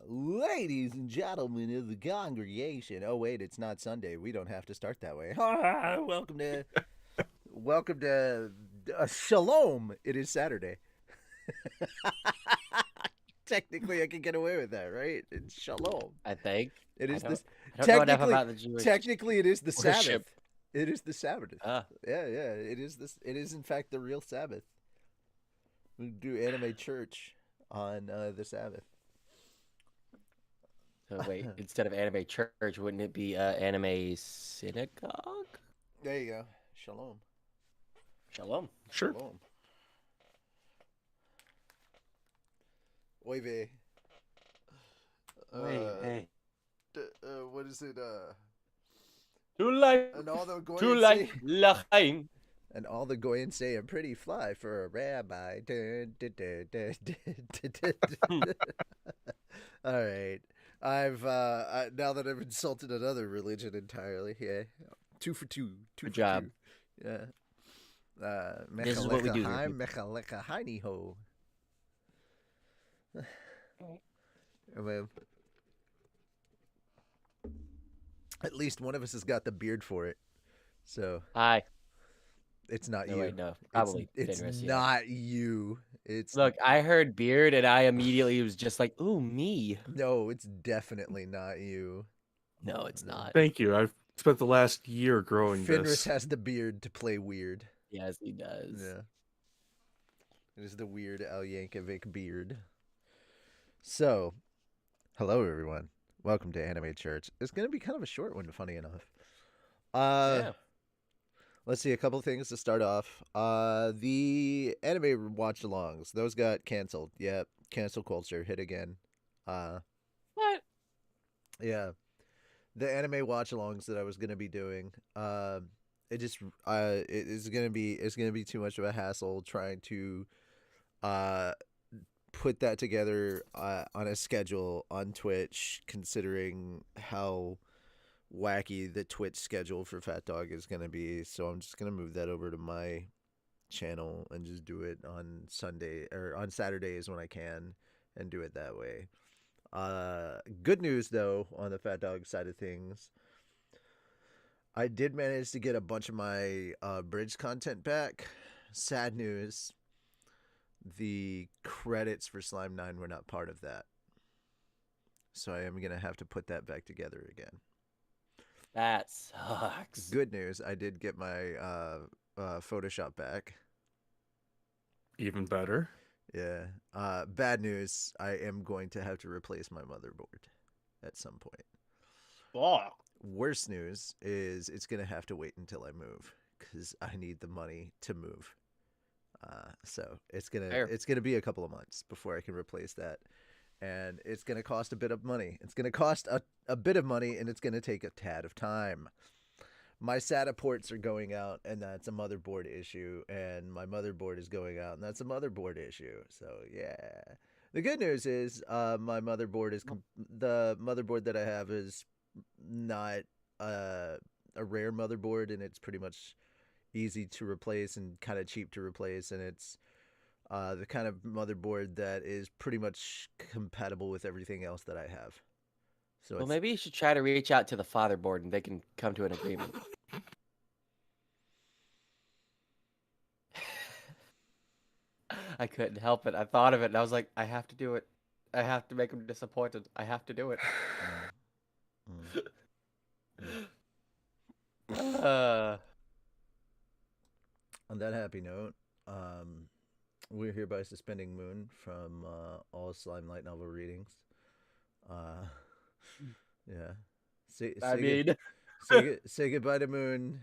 Ladies and gentlemen of the congregation. Oh wait, it's not Sunday. We don't have to start that way. welcome to Shalom. It is Saturday. Technically, I can get away with that, right? It's Shalom. I think. It is this. I don't know enough Technically, about the Jewish technically, it is the Sabbath. worship. It is the Sabbath. Ah, Yeah. It is this. It is in fact the real Sabbath. We do anime church on the Sabbath. so wait, instead of anime church, wouldn't it be anime synagogue? There you go. Shalom. Shalom. Sure. Shalom. Oy vey. Hey. What is it? To life. And all the To Goyim life. say, L'chaim. and all the Goyim say, "I'm pretty fly for a rabbi." All right, now that I've insulted another religion entirely, yeah, 2 for 2. Good job. Yeah. This is what we do here, Mechaleka Heiny Ho. Well, at least one of us has got the beard for it, so Hi. it's not No, you. wait, no. Probably. It's Dinrus, yeah. not you. It's Look, I heard beard and I immediately was just like, ooh, me. no. It's definitely not you. No, it's not. Thank you. I've spent the last year growing Fenris this. has the beard to play weird. Yes, he does. Yeah. It is the weird Al Yankovic beard. So, hello everyone. Welcome to Anime Church. It's going to be kind of a short one, funny enough. Yeah. Let's see, a couple of things to start off. The anime watch-alongs, those got canceled. Yep, cancel culture hit again. What? Yeah. The anime watch-alongs that I was going to be doing, it's going to be too much of a hassle trying to put that together on a schedule on Twitch, considering how wacky the Twitch schedule for Fat Dog is going to be. So I'm just going to move that over to my channel and just do it on Sunday or on Saturdays when I can and do it that way. Good news though, on the Fat Dog side of things, I did manage to get a bunch of my bridge content back. Sad news, the credits for Slime 9 were not part of that. So I am going to have to put that back together again. That sucks. Good news, I did get my Photoshop back. Even better. Yeah. Bad news, I am going to have to replace my motherboard at some point. Oh. Worst news is it's going to have to wait until I move because I need the money to move. So it's gonna be a couple of months before I can replace that, and it's gonna cost a bit of money. It's gonna cost a bit of money, and it's gonna take a tad of time. My SATA ports are going out, and that's a motherboard issue, and my motherboard is going out, and that's a motherboard issue. So yeah, the good news is my motherboard is the motherboard that I have is not a rare motherboard, and it's pretty much easy to replace and kind of cheap to replace, and it's the kind of motherboard that is pretty much compatible with everything else that I have. So Well, maybe you should try to reach out to the fatherboard and they can come to an agreement. I couldn't help it. I thought of it and I was like, I have to do it. I have to make him disappointed. I have to do it. On that happy note, we're hereby suspending Moon from all Slime Light novel readings. Yeah. Say goodbye to Moon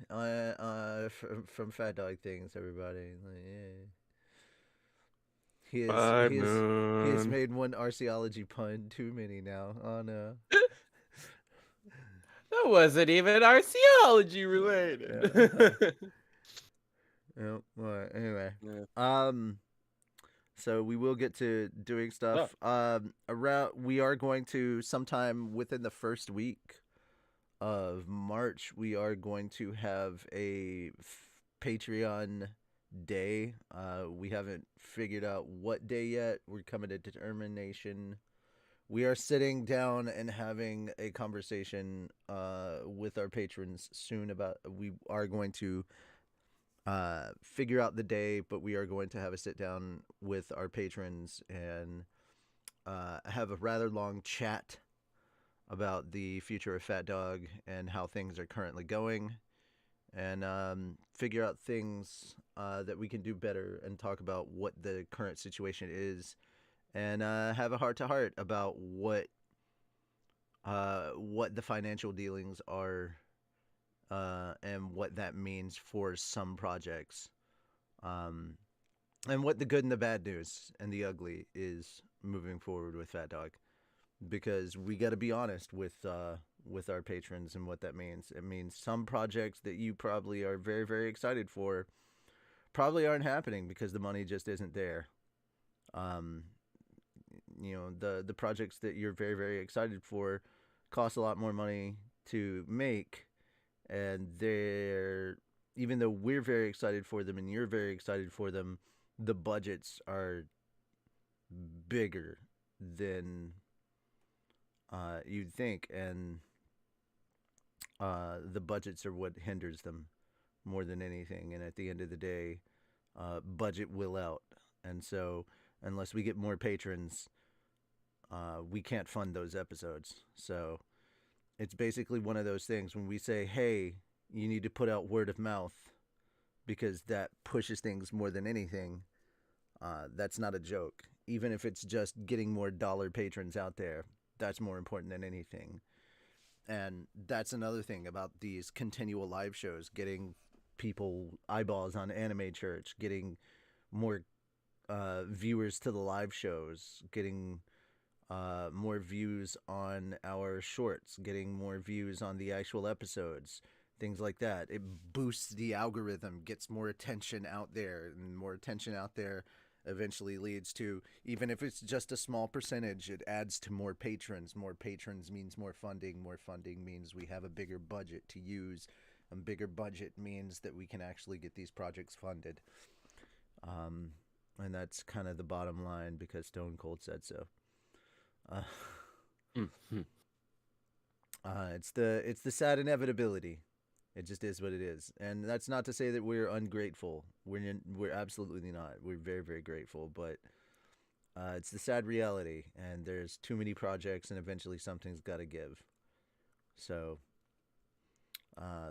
from Fat Dog Things, everybody. Yeah. He has made one archaeology pun too many now. Oh no. That wasn't even archaeology related. Yeah. Well, anyway. Yeah. So we will get to doing stuff. We are going to sometime within the first week of March. We are going to have a Patreon day. We haven't figured out what day yet. We're coming to determination we are sitting down and having a conversation with our patrons soon about. We are going to figure out the day, but we are going to have a sit down with our patrons and have a rather long chat about the future of Fat Dog and how things are currently going, and figure out things that we can do better, and talk about what the current situation is, and have a heart-to-heart about what the financial dealings are, and what that means for some projects, and what the good and the bad news and the ugly is moving forward with Fat Dog. Because we got to be honest with our patrons and what that means. It means some projects that you probably are very, very excited for probably aren't happening because the money just isn't there. The projects that you're very, very excited for cost a lot more money to make, and they're, even though we're very excited for them and you're very excited for them, the budgets are bigger than you'd think, and the budgets are what hinders them more than anything. And at the end of the day, budget will out, and so unless we get more patrons, we can't fund those episodes. So it's basically one of those things when we say, hey, you need to put out word of mouth because that pushes things more than anything. That's not a joke. Even if it's just getting more dollar patrons out there, that's more important than anything. And that's another thing about these continual live shows, getting people eyeballs on Anime Church, getting more viewers to the live shows, getting more views on our shorts, getting more views on the actual episodes, things like that. It boosts the algorithm, gets more attention out there, and more attention out there eventually leads to, even if it's just a small percentage, it adds to more patrons. More patrons means more funding. More funding means we have a bigger budget to use. A bigger budget means that we can actually get these projects funded. And that's kind of the bottom line because Stone Cold said so. It's the sad inevitability. It just is what it is. And that's not to say that we're ungrateful. We're absolutely not. We're very, very grateful. But it's the sad reality. And there's too many projects, and eventually something's got to give. So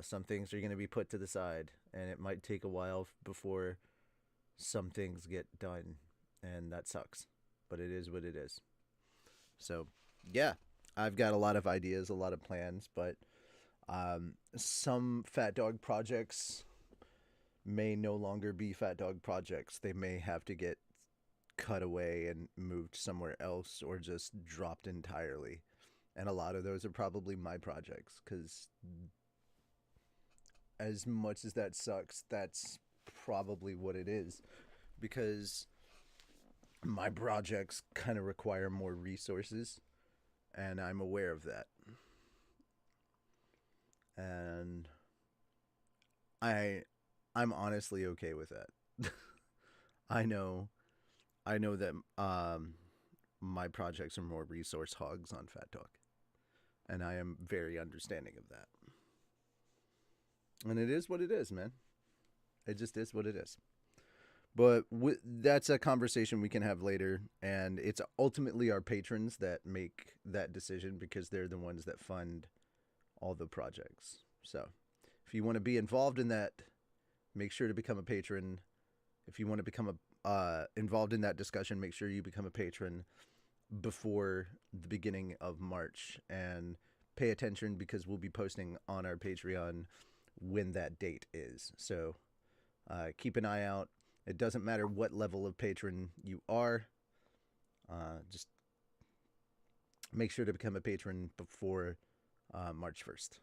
some things are going to be put to the side. And it might take a while before some things get done. And that sucks. But it is what it is. So, yeah. I've got a lot of ideas, a lot of plans. But some Fat Dog projects may no longer be Fat Dog projects. They may have to get cut away and moved somewhere else, or just dropped entirely. And a lot of those are probably my projects, because as much as that sucks, that's probably what it is, because my projects kind of require more resources, and I'm aware of that. And I'm honestly okay with that. I know that my projects are more resource hogs on Fat Dog, and I am very understanding of that. And it is what it is, man. It just is what it is. But that's a conversation we can have later, and it's ultimately our patrons that make that decision, because they're the ones that fund all the projects. So if you want to be involved in that, make sure to become a patron. If you want to become involved in that discussion, make sure you become a patron before the beginning of March, and pay attention, because we'll be posting on our Patreon when that date is. So keep an eye out. It doesn't matter what level of patron you are. Just make sure to become a patron before March 1st.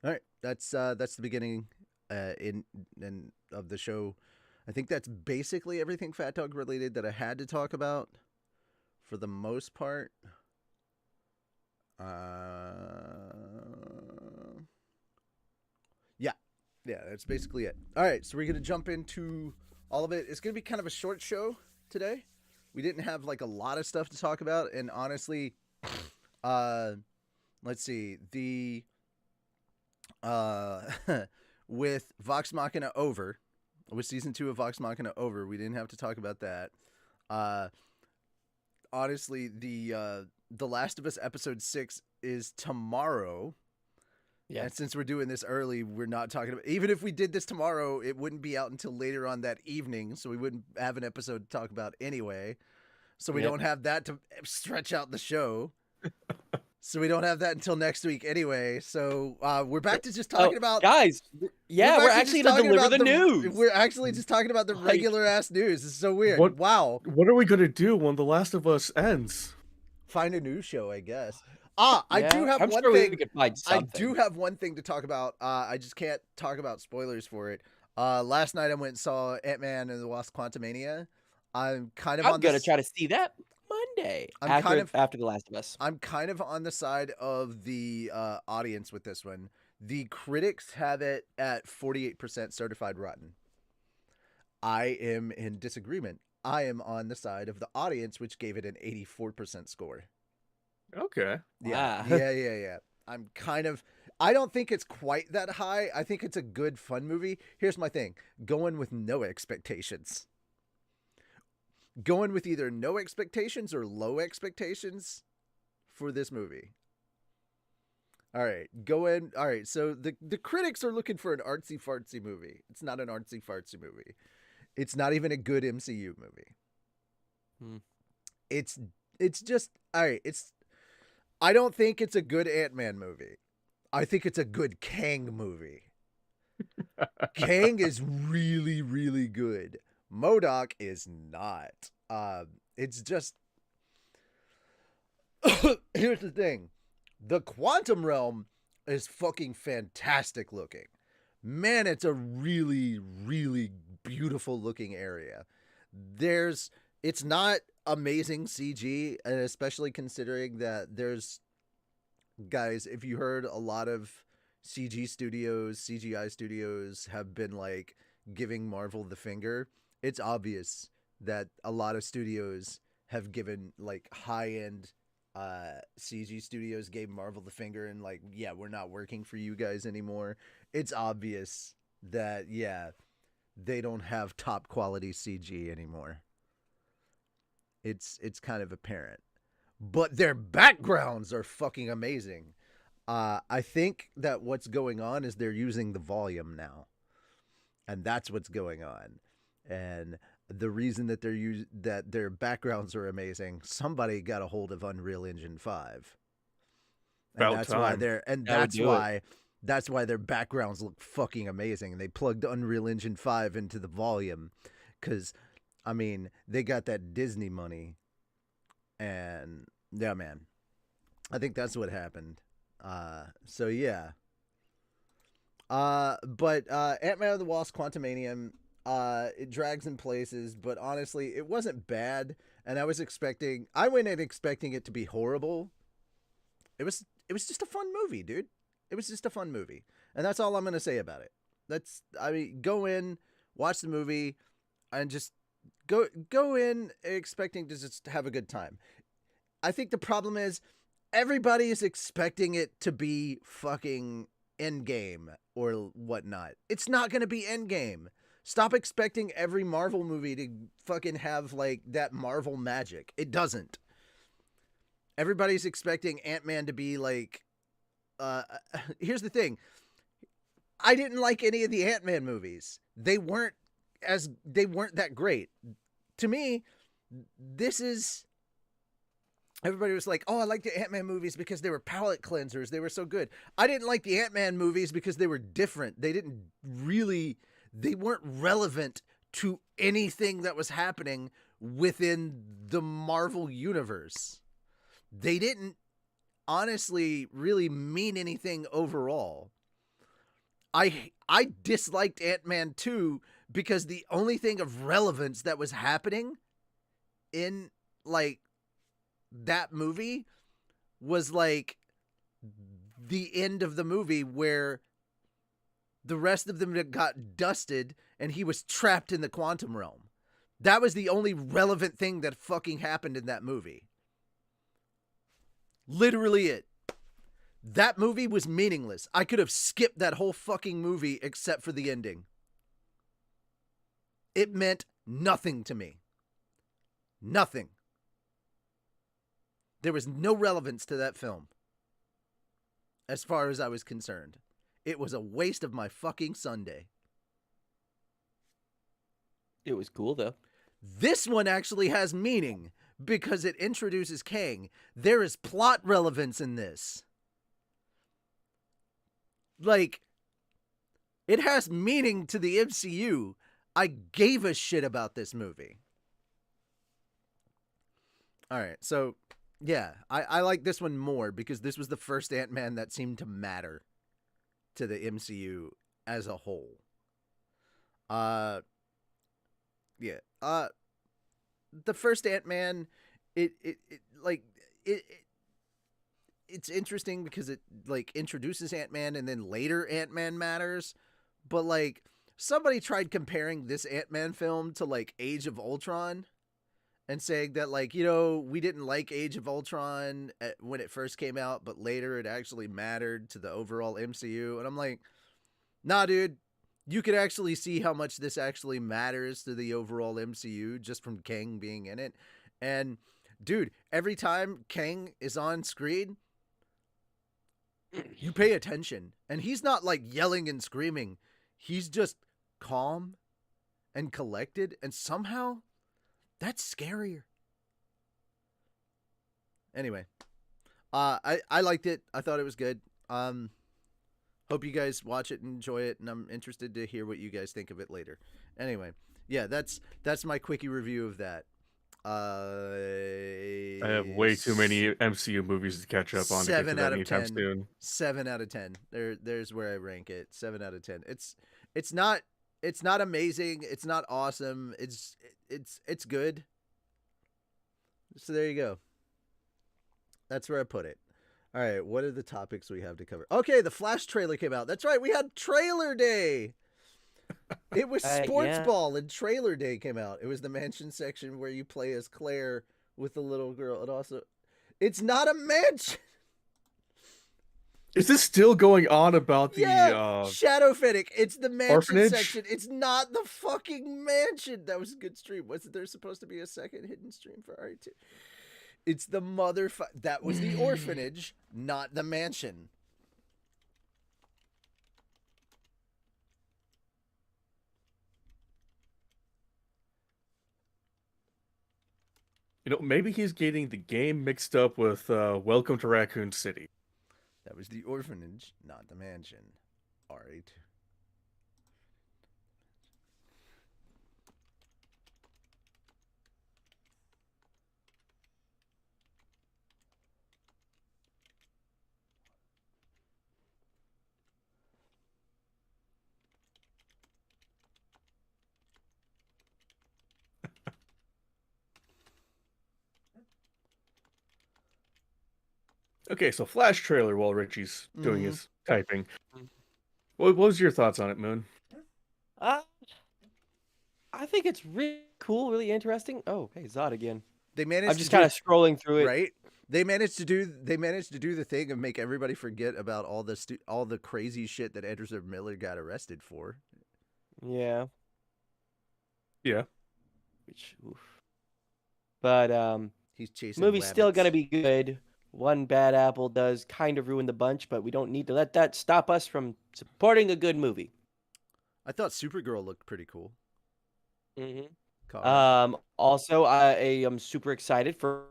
All right, that's the beginning of the show. I think that's basically everything Fat Dog related that I had to talk about for the most part. Yeah, that's basically it. All right, so we're gonna jump into all of it. It's gonna be kind of a short show today. We didn't have like a lot of stuff to talk about, and honestly, Let's see. The with Vox Machina over, with season 2 of Vox Machina over, we didn't have to talk about that. Honestly, the Last of Us episode 6 is tomorrow. Yeah. And since we're doing this early, we're not talking about. Even if we did this tomorrow, it wouldn't be out until later on that evening, so we wouldn't have an episode to talk about anyway. So we don't have that to stretch out the show. So we don't have that until next week anyway. So we're back to just talking about guys. Yeah, we're actually going to deliver the news. We're actually just talking about the regular ass news. It's so weird. Wow. What are we gonna do when The Last of Us ends? Find a news show, I guess. I do have one thing. We could find something. I do have one thing to talk about. I just can't talk about spoilers for it. Last night I went and saw Ant-Man and the Wasp: Quantumania. I'm gonna try to see that Monday after The Last of Us. I'm kind of on the side of the audience with this one. The critics have it at 48% certified rotten. I am in disagreement. I am on the side of the audience, which gave it an 84% score. Okay. Yeah. Wow. Yeah. I don't think it's quite that high. I think it's a good, fun movie. Here's my thing. Going with no expectations. Going with either no expectations or low expectations for this movie. All right. All right. So the critics are looking for an artsy-fartsy movie. It's not an artsy-fartsy movie. It's not even a good MCU movie. It's just, all right. I don't think it's a good Ant-Man movie. I think it's a good Kang movie. Kang is really, really good. MODOK is not. It's just... Here's the thing. The Quantum Realm is fucking fantastic looking. Man, it's a really, really beautiful looking area. It's not amazing CG, and especially considering that there's... Guys, if you heard, a lot of CGI studios have been like giving Marvel the finger. It's obvious that a lot of studios have given like high-end CG studios gave Marvel the finger and like, yeah, we're not working for you guys anymore. It's obvious that, yeah, they don't have top quality CG anymore. It's kind of apparent. But their backgrounds are fucking amazing. I think that what's going on is they're using the volume now. And that's what's going on. And the reason that that their backgrounds are amazing, somebody got a hold of Unreal Engine 5. And that's why their backgrounds look fucking amazing. And they plugged Unreal Engine 5 into the volume cuz I mean, they got that Disney money. And yeah, man, I think that's what happened. So yeah. But Ant-Man and the Wasp: Quantumania, it drags in places, but honestly, it wasn't bad. And I went in expecting it to be horrible. It was just a fun movie, dude. It was just a fun movie, and that's all I'm gonna say about it. Go in, watch the movie, and just go in expecting to just have a good time. I think the problem is everybody is expecting it to be fucking Endgame or whatnot. It's not going to be Endgame. Stop expecting every Marvel movie to fucking have like that Marvel magic. It doesn't. Everybody's expecting Ant-Man to be like, here's the thing. I didn't like any of the Ant-Man movies. They weren't that great. To me, everybody was like, oh, I like the Ant-Man movies because they were palate cleansers. They were so good. I didn't like the Ant-Man movies because they were different. They weren't relevant to anything that was happening within the Marvel universe. They didn't honestly really mean anything overall. I disliked Ant-Man 2 because the only thing of relevance that was happening in like that movie was like the end of the movie where the rest of them got dusted and he was trapped in the quantum realm. That was the only relevant thing that fucking happened in that movie. Literally it. That movie was meaningless. I could have skipped that whole fucking movie except for the ending. It meant nothing to me. Nothing. There was no relevance to that film. As far as I was concerned. It was a waste of my fucking Sunday. It was cool, though. This one actually has meaning because it introduces Kang. There is plot relevance in this. Like, it has meaning to the MCU. I gave a shit about this movie. Alright, so, yeah, I like this one more because this was the first Ant-Man that seemed to matter to the MCU as a whole. The first Ant-Man, it's interesting because it like introduces Ant-Man and then later Ant-Man matters, but like somebody tried comparing this Ant-Man film to like Age of Ultron and saying that like, you know, we didn't like Age of Ultron when it first came out, but later it actually mattered to the overall MCU. And I'm like, nah, dude, you could actually see how much this actually matters to the overall MCU just from Kang being in it. And dude, every time Kang is on screen, you pay attention, and he's not like yelling and screaming. He's just calm and collected, and somehow that's scarier. Anyway, I liked it. I thought it was good. Hope you guys watch it and enjoy it, and I'm interested to hear what you guys think of it later. Anyway, yeah, that's my quickie review of that. I have way too many MCU movies to catch up on to get to that anytime soon. 7 out of 10. There's where I rank it. 7 out of 10. It's not amazing. It's not awesome. It's good. So there you go. That's where I put it. All right, what are the topics we have to cover? Okay, the Flash trailer came out. That's right, we had trailer day. It was Sports Ball and Trailer Day came out. It was the mansion section where you play as Claire with the little girl. And also, it's not a mansion. Is this still going on about the Shadow Fennec? It's the mansion orphanage section. It's not the fucking mansion. That was a good stream. Wasn't there supposed to be a second hidden stream for RE2? It's the that was the orphanage, not the mansion. You know, maybe he's getting the game mixed up with Welcome to Raccoon City. That was the orphanage, not the mansion. All right. Okay, so Flash trailer while Richie's doing his typing. What was your thoughts on it, Moon? I think it's really cool, really interesting. Oh, hey, Zod again. They managed. I'm just kind of scrolling through it, right? They managed to do the thing of make everybody forget about all the crazy shit that Ezra Miller got arrested for. Yeah. Yeah. Which, oof. But he's chasing. Movie's rabbits. Still gonna be good. One bad apple does kind of ruin the bunch, but we don't need to let that stop us from supporting a good movie. I thought Supergirl looked pretty cool. Mm-hmm. Also, I am super excited for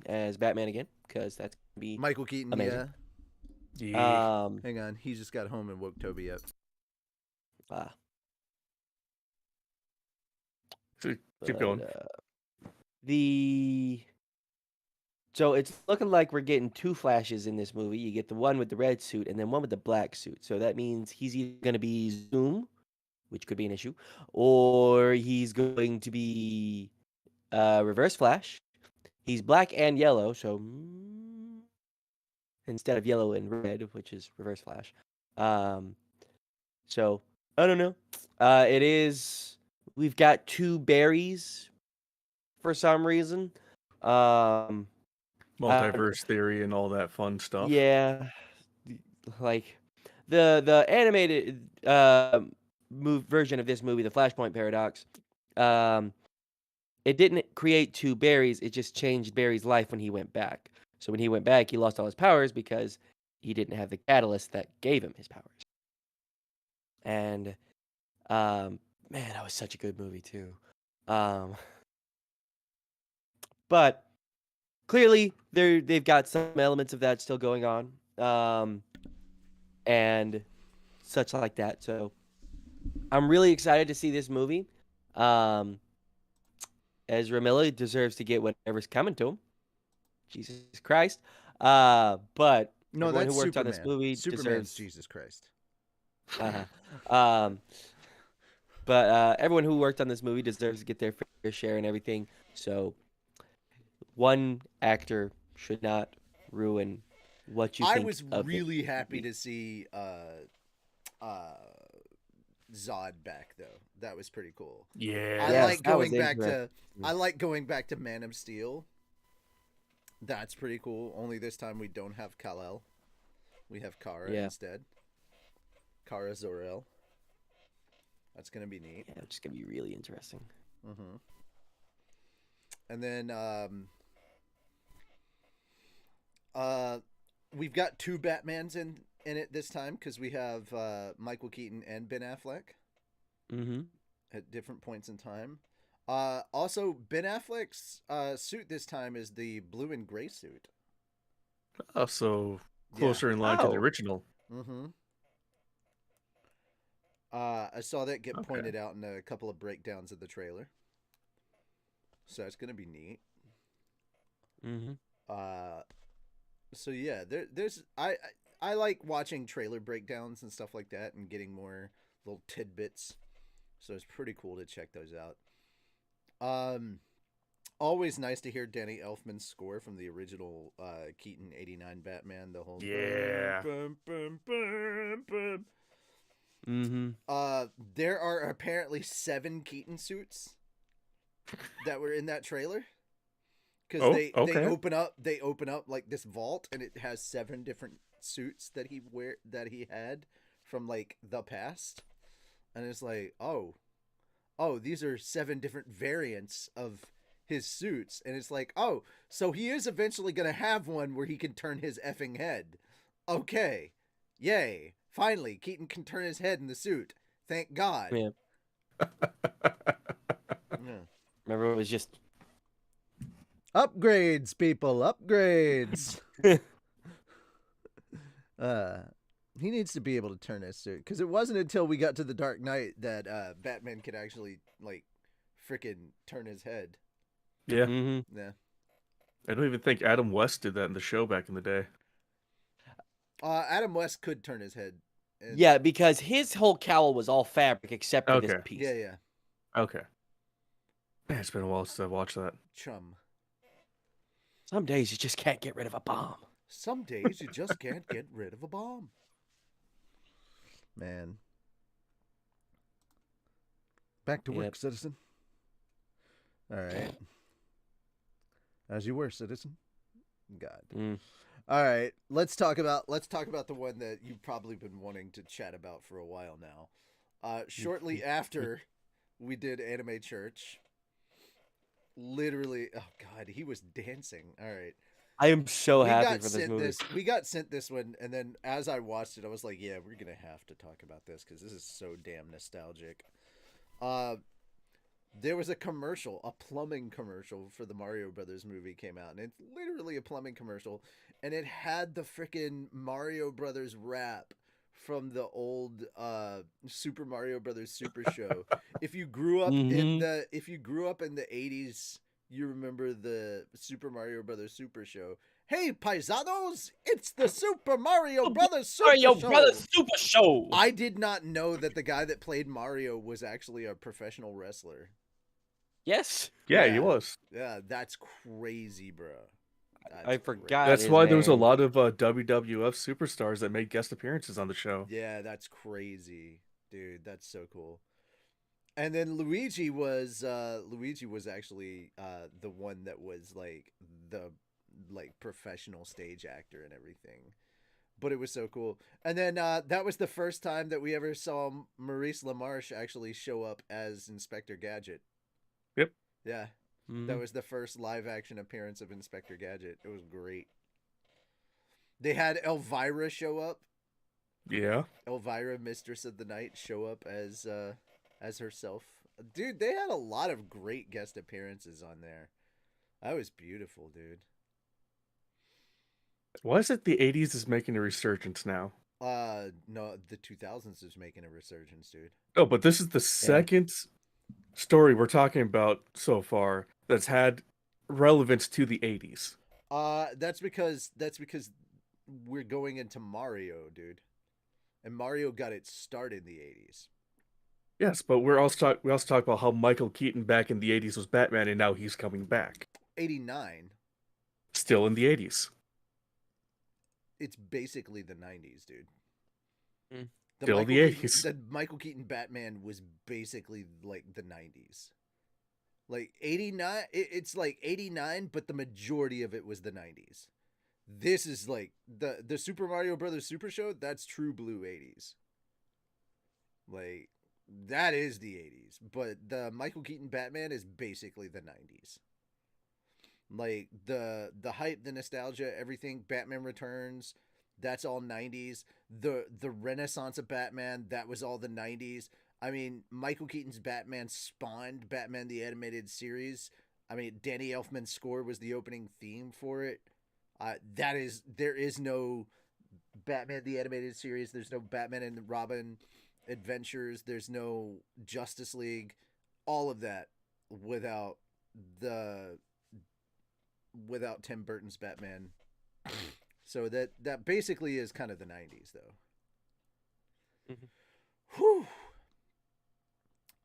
as Batman again because that's gonna be Michael Keaton. Amazing. Yeah. Hang on, he just got home and woke Toby up. Keep going. So it's looking like we're getting two Flashes in this movie. You get the one with the red suit and then one with the black suit. So that means he's either going to be Zoom, which could be an issue, or he's going to be Reverse Flash. He's black and yellow, so instead of yellow and red, which is Reverse Flash. So I don't know. We've got two berries for some reason. Multiverse theory and all that fun stuff. Yeah, like the animated version of this movie, the Flashpoint Paradox. Um, it didn't create two Barrys. It just changed Barry's life when he went back. So when he went back, he lost all his powers because he didn't have the catalyst that gave him his powers. And man, that was such a good movie too. But clearly they've got some elements of that still going on. And such like that. So I'm really excited to see this movie. Ezra Miller deserves to get whatever's coming to him. Jesus Christ. But No, everyone that's who worked Superman. on this movie Superman's deserves. Jesus Christ. But everyone who worked on this movie deserves to get their fair share and everything. So one actor should not ruin what you think. I was really happy to see Zod back though. That was pretty cool. Yeah. I like going back to Man of Steel. That's pretty cool. Only this time we don't have Kal-El. We have Kara instead. Kara Zor-El. That's gonna be neat. Yeah, it's gonna be really interesting. Mm-hmm. And then we've got two Batmans in it this time because we have Michael Keaton and Ben Affleck. Mm-hmm. At different points in time. Also, Ben Affleck's suit this time is the blue and gray suit. Oh, so closer in line to the original. Mm-hmm. I saw that get pointed out in a couple of breakdowns of the trailer. So it's gonna be neat. Mm-hmm. So yeah, there's I like watching trailer breakdowns and stuff like that and getting more little tidbits. So it's pretty cool to check those out. Always nice to hear Danny Elfman's score from the original Keaton '89 Batman. The whole bum, bum, bum, bum. Mm-hmm. There are apparently 7 Keaton suits that were in that trailer. Because they open up like this vault and it has 7 different suits that he had from like the past, and it's like oh these are 7 different variants of his suits, and it's like oh so he is eventually gonna have one where he can turn his effing head. Okay, yay! Finally, Keaton can turn his head in the suit. Thank God. Yeah. Yeah. Remember, it was just upgrades, people, upgrades. He needs to be able to turn his suit, because it wasn't until we got to the Dark Knight that Batman could actually like freaking turn his head. Yeah. Mm-hmm. Yeah. I don't even think Adam West did that in the show back in the day. Adam West could turn his head. Yeah, because his whole cowl was all fabric except for this piece. Yeah. Okay. Man, it's been a while since I watched that. Chum. Some days you just can't get rid of a bomb. Some days you just can't get rid of a bomb. Man. Back to work, citizen. All right. As you were, citizen. God. All right. Let's talk about the one that you've probably been wanting to chat about for a while now. Shortly after we did Anime Church, literally, oh God, he was dancing. All right. I am so happy for this movie. We got sent this one, and then as I watched it, I was like, yeah, we're going to have to talk about this because this is so damn nostalgic. There was a commercial, a plumbing commercial for the Mario Brothers movie came out, and it's literally a plumbing commercial, and it had the freaking Mario Brothers rap from the old Super Mario Brothers Super Show. If you grew up in the 80s, you remember the Super Mario Brothers Super Show. Hey, paisanos, it's the Super Mario Brothers Super Show. I did not know that the guy that played Mario was actually a professional wrestler. Yes. Yeah, he was. Yeah, that's crazy, bro. I forgot. That's why there was a lot of WWF superstars that made guest appearances on the show. Yeah, that's crazy, dude. That's so cool. And then Luigi was actually the one that was like like professional stage actor and everything. But it was so cool. And then that was the first time that we ever saw Maurice LaMarche actually show up as Inspector Gadget. Yep. Yeah. That was the first live action appearance of Inspector Gadget. It was great. They had Elvira show up. Yeah. Elvira, Mistress of the Night, show up as herself. Dude, they had a lot of great guest appearances on there. That was beautiful, dude. Why is it the 80s is making a resurgence now? No, the 2000s is making a resurgence, dude. Oh, but this is the second story we're talking about so far that's had relevance to the 80s. That's because we're going into Mario, dude. And Mario got its start in the 80s. Yes, but we also talk about how Michael Keaton back in the 80s was Batman and now he's coming back. 89. Still in the 80s. It's basically the 90s, dude. Still the 80s. The Michael Keaton Batman was basically like the 90s. Like 89, it's like 89, but the majority of it was the 90s. This is like the Super Mario Brothers Super Show, that's true blue 80s. Like, that is the 80s. But the Michael Keaton Batman is basically the 90s. Like the hype, the nostalgia, everything, Batman Returns, that's all 90s. The renaissance of Batman, that was all the 90s. I mean, Michael Keaton's Batman spawned Batman the Animated Series. I mean, Danny Elfman's score was the opening theme for it. There is no Batman the Animated Series. There's no Batman and Robin Adventures. There's no Justice League. All of that without Tim Burton's Batman. So that basically is kind of the 90s, though. Whew.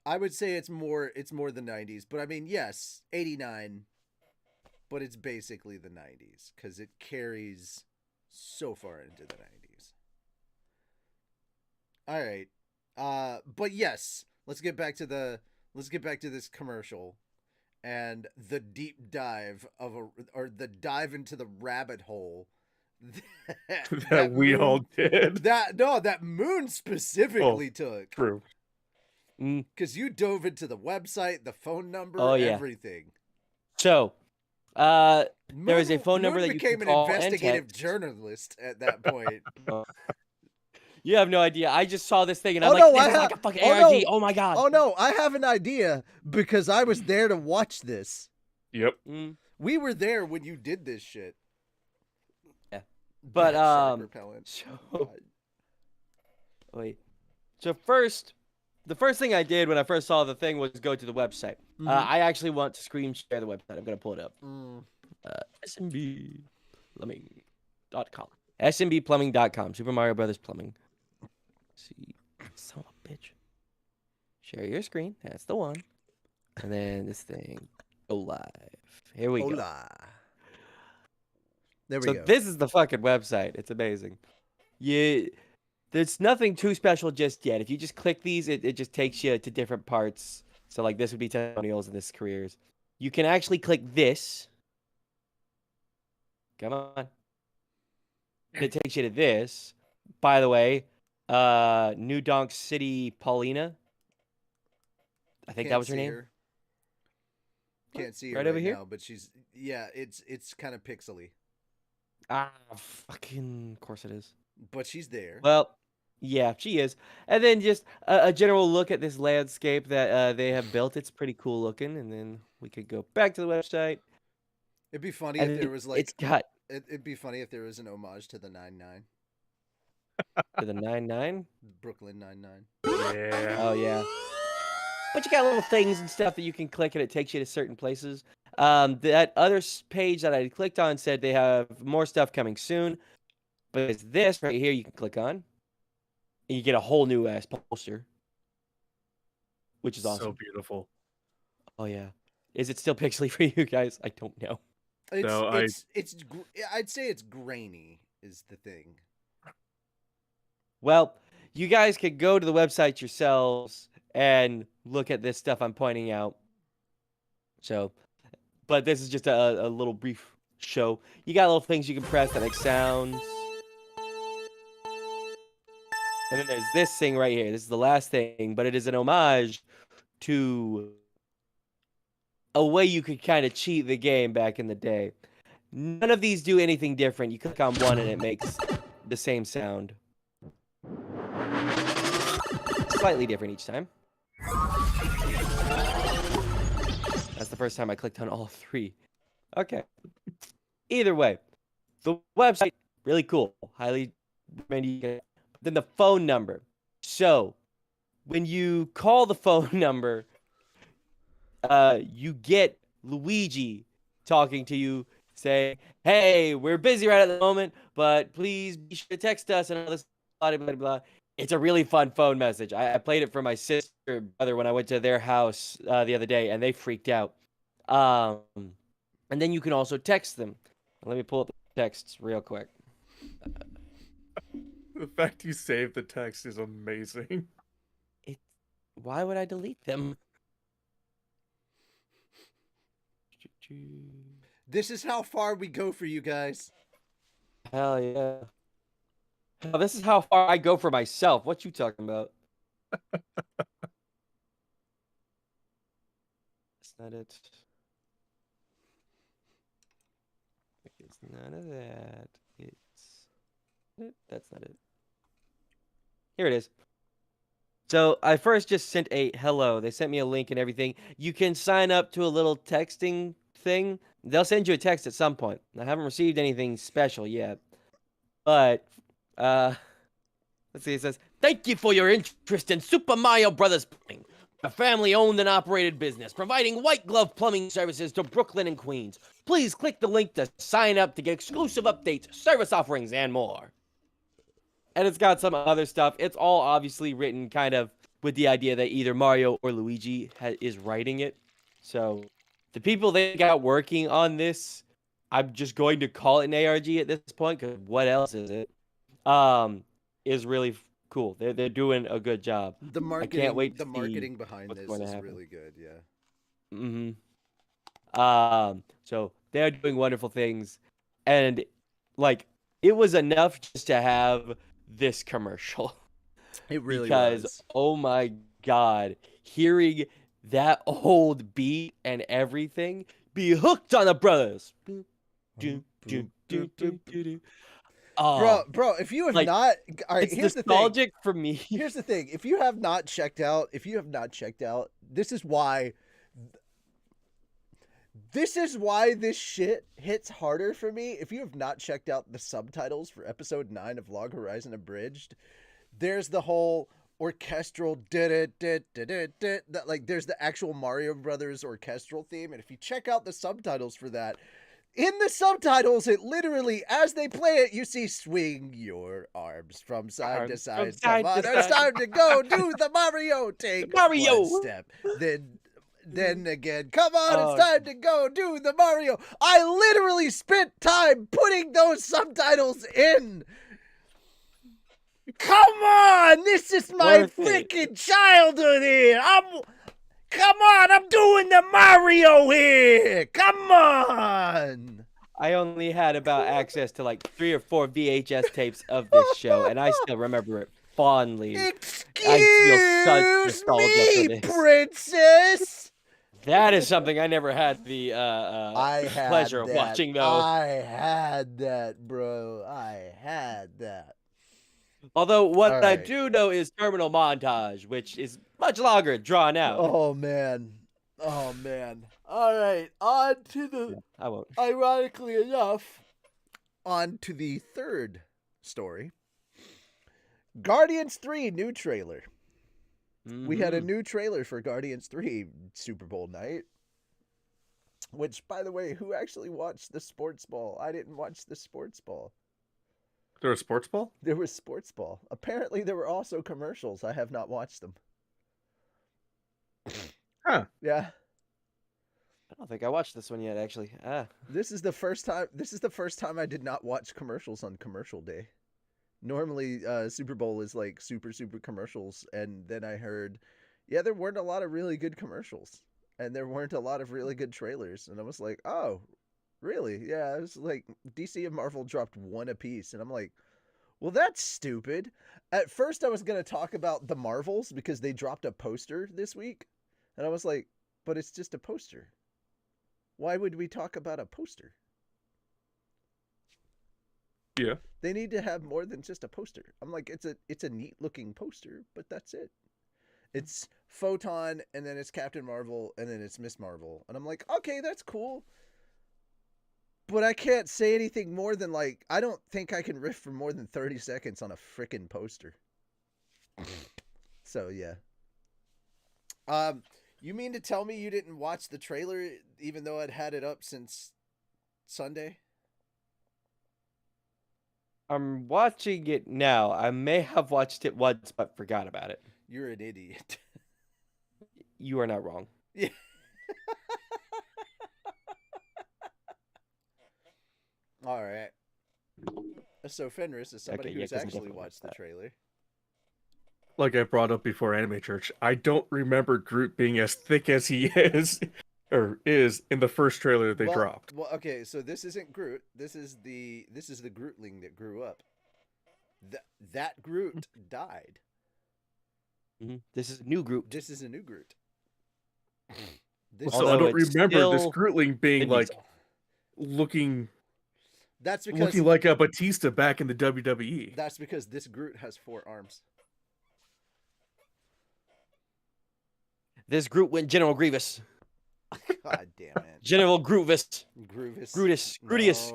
I would say it's more the 90s, but I mean, yes, 89, but it's basically the 90s because it carries so far into the 90s. All right. But yes, let's get back to this commercial and the deep dive the dive into the rabbit hole that we Moon, all did. That Moon specifically took. True. Because you dove into the website, the phone number, everything. So, there is a phone number that you can call. Became an investigative journalist at that point. You have no idea. I just saw this thing and I'm like, this is like a fucking ARG. Oh my god. Oh no, I have an idea because I was there to watch this. Yep. We were there when you did this shit. Yeah. But So first, the first thing I did when I first saw the thing was go to the website. I actually want to screen share the website. I'm gonna pull it up. SMBplumbing.com. SMBplumbing.com. Super Mario Brothers Plumbing. See, son of a bitch. Share your screen. That's the one. And then this thing. Go live. Here we go. There we go. So this is the fucking website. It's amazing. There's nothing too special just yet. If you just click these, it just takes you to different parts. So like this would be testimonials and this careers. You can actually click this. Come on. It takes you to this. By the way, New Donk City Paulina. I think that was her name. Can't see her right over here now, but she's it's kind of pixely. Fucking of course it is. But she's there. Well, yeah, she is. And then just a general look at this landscape that they have built. It's pretty cool looking. And then we could go back to the website. It'd be funny if there was like It'd be funny if there was an homage to the 9-9. To the 9-9? Brooklyn 9-9. Yeah. Oh, yeah. But you got little things and stuff that you can click and it takes you to certain places. That other page that I clicked on said they have more stuff coming soon. But it's this right here you can click on. And you get a whole new ass poster. Which is awesome. So beautiful. Oh, yeah. Is it still pixely for you guys? I don't know. I'd say it's grainy is the thing. Well, you guys could go to the website yourselves and look at this stuff I'm pointing out. So, but this is just a little brief show. You got little things you can press that make sounds. And then there's this thing right here. This is the last thing, but it is an homage to a way you could kind of cheat the game back in the day. None of these do anything different. You click on one and it makes the same sound. Slightly different each time. That's the first time I clicked on all three. Okay. Either way, the website, really cool. Highly recommend you get it. Then the phone number. So, when you call the phone number, you get Luigi talking to you, saying, "Hey, we're busy right at the moment, but please be sure to text us," and all this blah, blah, blah. It's a really fun phone message. I played it for my sister and brother when I went to their house the other day, and they freaked out. And then you can also text them. Let me pull up the texts real quick. The fact you saved the text is amazing. Why would I delete them? This is how far we go for you guys. Hell yeah. Hell, this is how far I go for myself. What you talking about? That's not it. It's none of that. That's not it. Here it is. So I first just sent a hello. They sent me a link and everything. You can sign up to a little texting thing. They'll send you a text at some point. I haven't received anything special yet. But, let's see. It says, "Thank you for your interest in Super Mario Brothers Plumbing, a family-owned and operated business providing white glove plumbing services to Brooklyn and Queens. Please click the link to sign up to get exclusive updates, service offerings, and more." And it's got some other stuff. It's all obviously written kind of with the idea that either Mario or Luigi is writing it. So the people they got working on this, I'm just going to call it an ARG at this point, because what else is it? Is really cool. They're doing a good job. The marketing, I can't wait to the marketing behind this is really good. Yeah. So they're doing wonderful things, and like it was enough just to have this commercial. It really because was. Oh my god, hearing that old beat and everything, be hooked on the brothers. Oh, bro, if you have like, not, all right, it's here's the thing. nostalgic for me. Here's the thing. If you have not checked out, this is why this shit hits harder for me. If you have not checked out the subtitles for episode 9 of Log Horizon Abridged, there's the whole orchestral that, like, there's the actual Mario Brothers orchestral theme, and if you check out the subtitles for that, in the subtitles, it literally, as they play it, you see "swing your arms from side to side. Come on, it's time to go do the Mario. Take Mario. one step. Then again, come on, it's time to go do the Mario." I literally spent time putting those subtitles in. Come on, this is my freaking childhood here. Come on, I'm doing the Mario here. Come on. I only had about access to like 3 or 4 VHS tapes of this show, and I still remember it fondly. I feel such nostalgia for this. Princess. That is something I never had the pleasure of watching, though. I had that, bro. I had that. Although what I do know is Terminal Montage, which is much longer, drawn out. Oh man. All right, on to the. I won't. Ironically enough, on to the third story. Guardians 3 new trailer. We had a new trailer for Guardians 3 Super Bowl night. Which, by the way, who actually watched the sports ball? I didn't watch the sports ball. There was sports ball? There was sports ball. Apparently, there were also commercials. I have not watched them. Huh. Yeah. I don't think I watched this one yet, actually. This is the first time I did not watch commercials on commercial day. Normally, Super Bowl is like super commercials, and then I heard, yeah, there weren't a lot of really good commercials, and there weren't a lot of really good trailers, and I was like, oh, Really? Yeah, it was like DC and Marvel dropped one apiece, and I'm like, well, that's stupid. At first, I was gonna talk about the Marvels because they dropped a poster this week, and I was like, but it's just a poster. Why would we talk about a poster? Yeah. They need to have more than just a poster. I'm like, it's a neat looking poster, but that's it. It's Photon, and then it's Captain Marvel, and then it's Miss Marvel, and I'm like, okay, that's cool. But I can't say anything more than like, I don't think I can riff for more than 30 seconds on a freaking poster. So yeah. You mean to tell me you didn't watch the trailer even though I'd had it up since Sunday? I'm watching it now. I may have watched it once but forgot about it. You're an idiot. You are not wrong. Yeah. All right. So Fenris is somebody Okay, yeah, who's 'cause I'm actually definitely watched the that. trailer. Like I brought up before Anime Church, I don't remember Groot being as thick as he is, or is in the first trailer they dropped. Well, okay, so this isn't Groot. This is the Grootling that grew up. That Groot died. Mm-hmm. This is a new Groot. This is a new Groot. So I don't remember this Grootling being like looking. That's because looking like a Batista back in the WWE. That's because this Groot has 4 arms. This Groot went General Grievous. God damn it. General Groovis. Groovis. Grudius.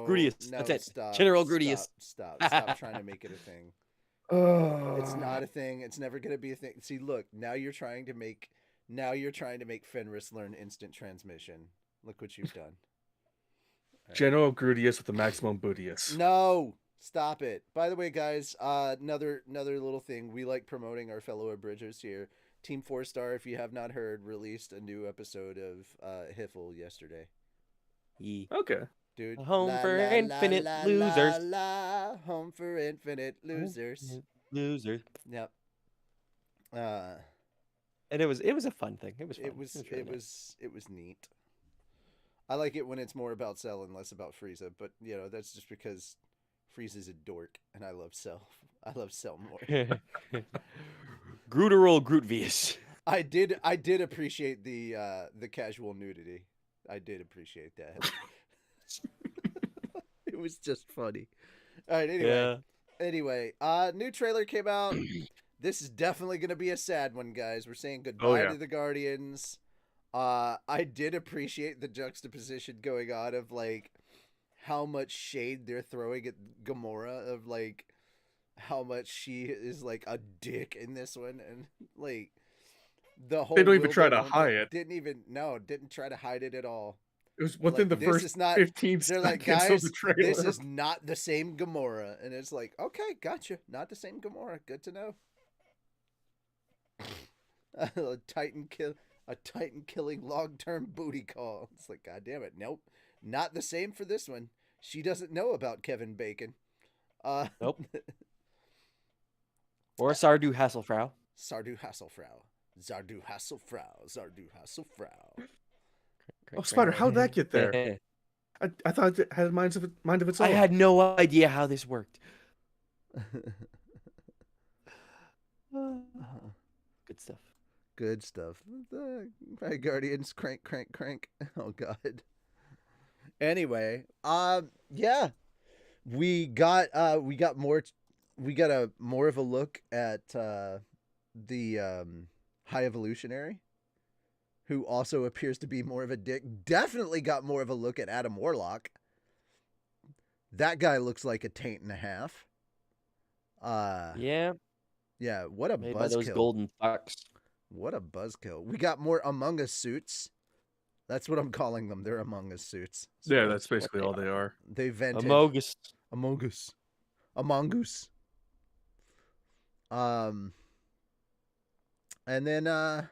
No, That's it. Stop, General Grudius. Stop trying to make it a thing. It's not a thing. It's never going to be a thing. See, look, now you're trying to make Fenris learn instant transmission. Look what you've done. Right. General Grudius with the maximum bootius. No, stop it. By the way, guys, another little thing. We like promoting our fellow abridgers here. Team 4-Star, if you have not heard, released a new episode of Hiffle yesterday. Okay. Dude. Home for infinite losers. Home for infinite losers. Losers. Yep. And it was a fun thing. It was fun. It was neat. I like it when it's more about Cell and less about Frieza, but you know, that's just because Frieza's a dork and I love Cell. I love Cell more. Grooterol Grootvius. I did appreciate the casual nudity. I did appreciate that. It was just funny. All right, anyway. New trailer came out. This is definitely going to be a sad one, guys. We're saying goodbye to the Guardians. I did appreciate the juxtaposition going on of like how much shade they're throwing at Gamora, of like how much she is like a dick in this one, and like the whole, they don't even try to hide it. Didn't try to hide it at all. It was within the first 15 seconds like, guys, of the trailer. This is not the same Gamora, and it's like, okay, gotcha, not the same Gamora. Good to know. A Titan killing long-term booty call. It's like, god damn it, nope, not the same for this one. She doesn't know about Kevin Bacon. Nope. Or Sardu Hasselfrau. Zardu Hasselfrau. Oh, Spider, how'd that get there? I thought it had mind of its own. I had no idea how this worked. Good stuff. My Guardians, crank. Oh god. Anyway, yeah, we got more of a look at the High Evolutionary, who also appears to be more of a dick. Definitely got more of a look at Adam Warlock. That guy looks like a taint and a half. Yeah, what a buzzkill. Those golden fucks. What a buzzkill. We got more Among Us suits. That's what I'm calling them. They're Among Us suits. So yeah, that's basically all they are. They vented Among Us. And then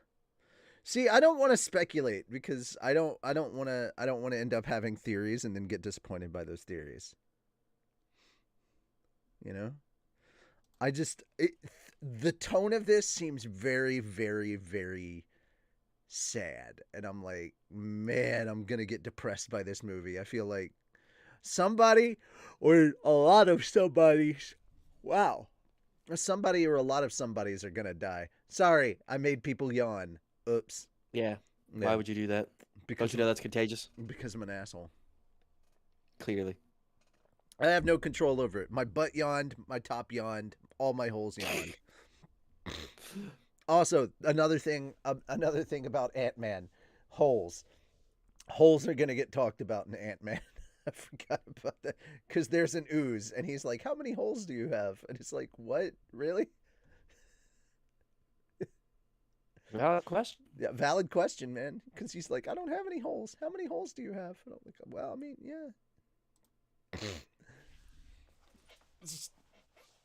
see, I don't want to speculate because I don't want to end up having theories and then get disappointed by those theories. You know? The tone of this seems very, very, very sad. And I'm like, man, I'm going to get depressed by this movie. I feel like Somebody or a lot of somebodies. Wow. Somebody or a lot of somebodies are going to die. Sorry, I made people yawn. Oops. Yeah. Why would you do that? Don't you know that's contagious? Because I'm an asshole. Clearly. I have no control over it. My butt yawned, my top yawned, all my holes yawned. Also, another thing about Ant-Man, holes. Holes are gonna get talked about in Ant-Man. I forgot about that because there's an ooze, and he's like, "How many holes do you have?" And it's like, "What? Really?" Valid question. Yeah, valid question, man. Because he's like, "I don't have any holes. How many holes do you have?" And I'm like, "Well, I mean, yeah."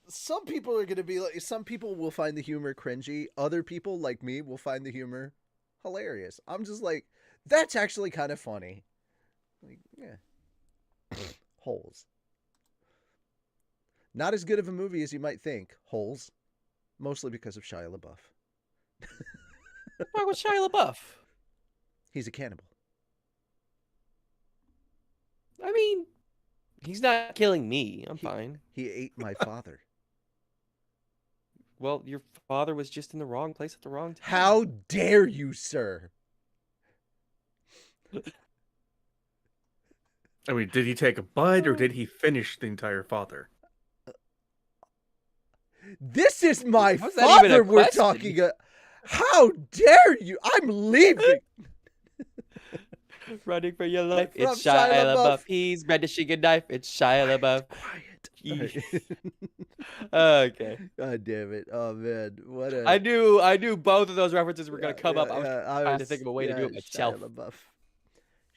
Some people are gonna be like, some people will find the humor cringy. Other people, like me, will find the humor hilarious. I'm just like, that's actually kind of funny. Like, yeah. Holes. Not as good of a movie as you might think. Holes. Mostly because of Shia LaBeouf. Why was Shia LaBeouf? He's a cannibal. I mean, he's not killing me. I'm fine. He ate my father. Well, your father was just in the wrong place at the wrong time. How dare you, sir? I mean, did he take a bite or did he finish the entire father? This is my How's that even a father we're question? talking about. How dare you? I'm leaving. Running for your life. From It's Shia Shia LaBeouf. LaBeouf. He's brandishing a knife. It's Shia LaBeouf. Quiet. Okay. God damn it. Oh, man. What a... I knew both of those references were going to come up. I was I trying to think of a way to do it myself. Shia LaBeouf.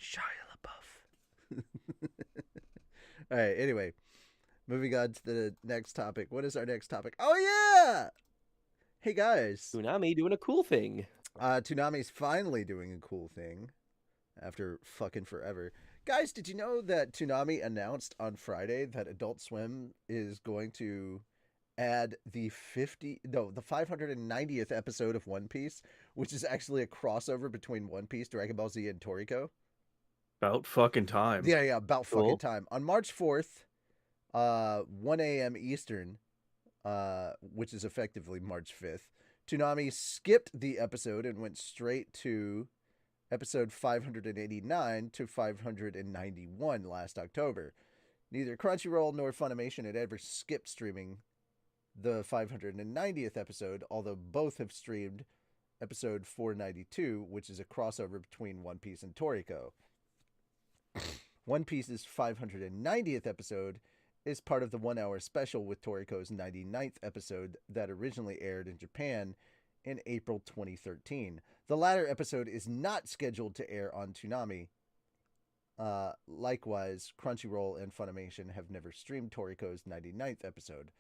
Shia LaBeouf. All right, anyway. Moving on to the next topic. What is our next topic? Oh, yeah! Hey, guys. Toonami doing a cool thing. Toonami's finally doing a cool thing after fucking forever. Guys, did you know that Toonami announced on Friday that Adult Swim is going to add the 590th episode of One Piece, which is actually a crossover between One Piece, Dragon Ball Z, and Toriko? About fucking time. Yeah, about Cool. fucking time. On March 4th, 1 a.m. Eastern, which is effectively March 5th, Toonami skipped the episode and went straight to episode 589 to 591 last October. Neither Crunchyroll nor Funimation had ever skipped streaming the 590th episode, although both have streamed episode 492, which is a crossover between One Piece and Toriko. One Piece's 590th episode is part of the 1 hour special with Toriko's 99th episode that originally aired in Japan in April 2013. The latter episode is not scheduled to air on Toonami. Likewise, Crunchyroll and Funimation have never streamed Toriko's 99th episode.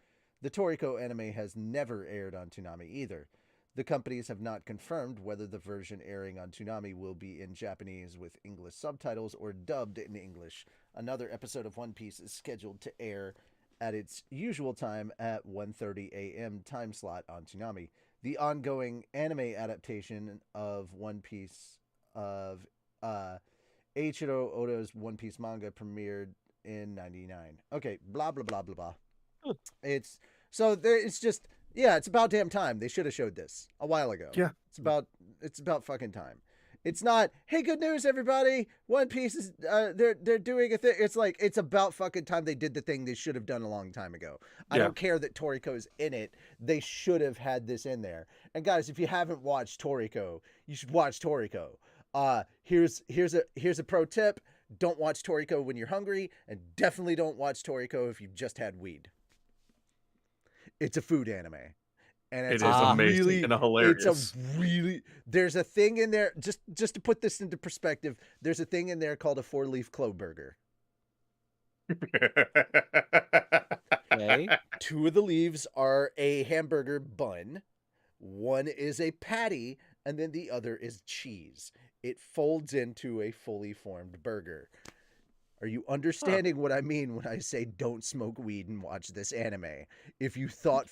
The Toriko anime has never aired on Toonami either. The companies have not confirmed whether the version airing on Toonami will be in Japanese with English subtitles or dubbed in English. Another episode of One Piece is scheduled to air at its usual time at 1:30 a.m. time slot on Toonami. The ongoing anime adaptation of One Piece of Eiichiro Oda's One Piece manga premiered in 1999. Okay, blah blah blah blah blah. It's just it's about damn time. They should have showed this a while ago. Yeah. It's about fucking time. It's not, hey, good news, everybody. One Piece is they're doing a thing. It's like, it's about fucking time they did the thing they should have done a long time ago. I don't care that Toriko's in it. They should have had this in there. And guys, if you haven't watched Toriko, you should watch Toriko. Here's a pro tip. Don't watch Toriko when you're hungry, and definitely don't watch Toriko if you've just had weed. It's a food anime. And it is amazing and hilarious. It's there's a thing in there, just to put this into perspective, there's a thing in there called a 4-leaf clove burger. Okay. 2 of the leaves are a hamburger bun. 1 is a patty, and then the other is cheese. It folds into a fully formed burger. Are you understanding what I mean when I say don't smoke weed and watch this anime? If you thought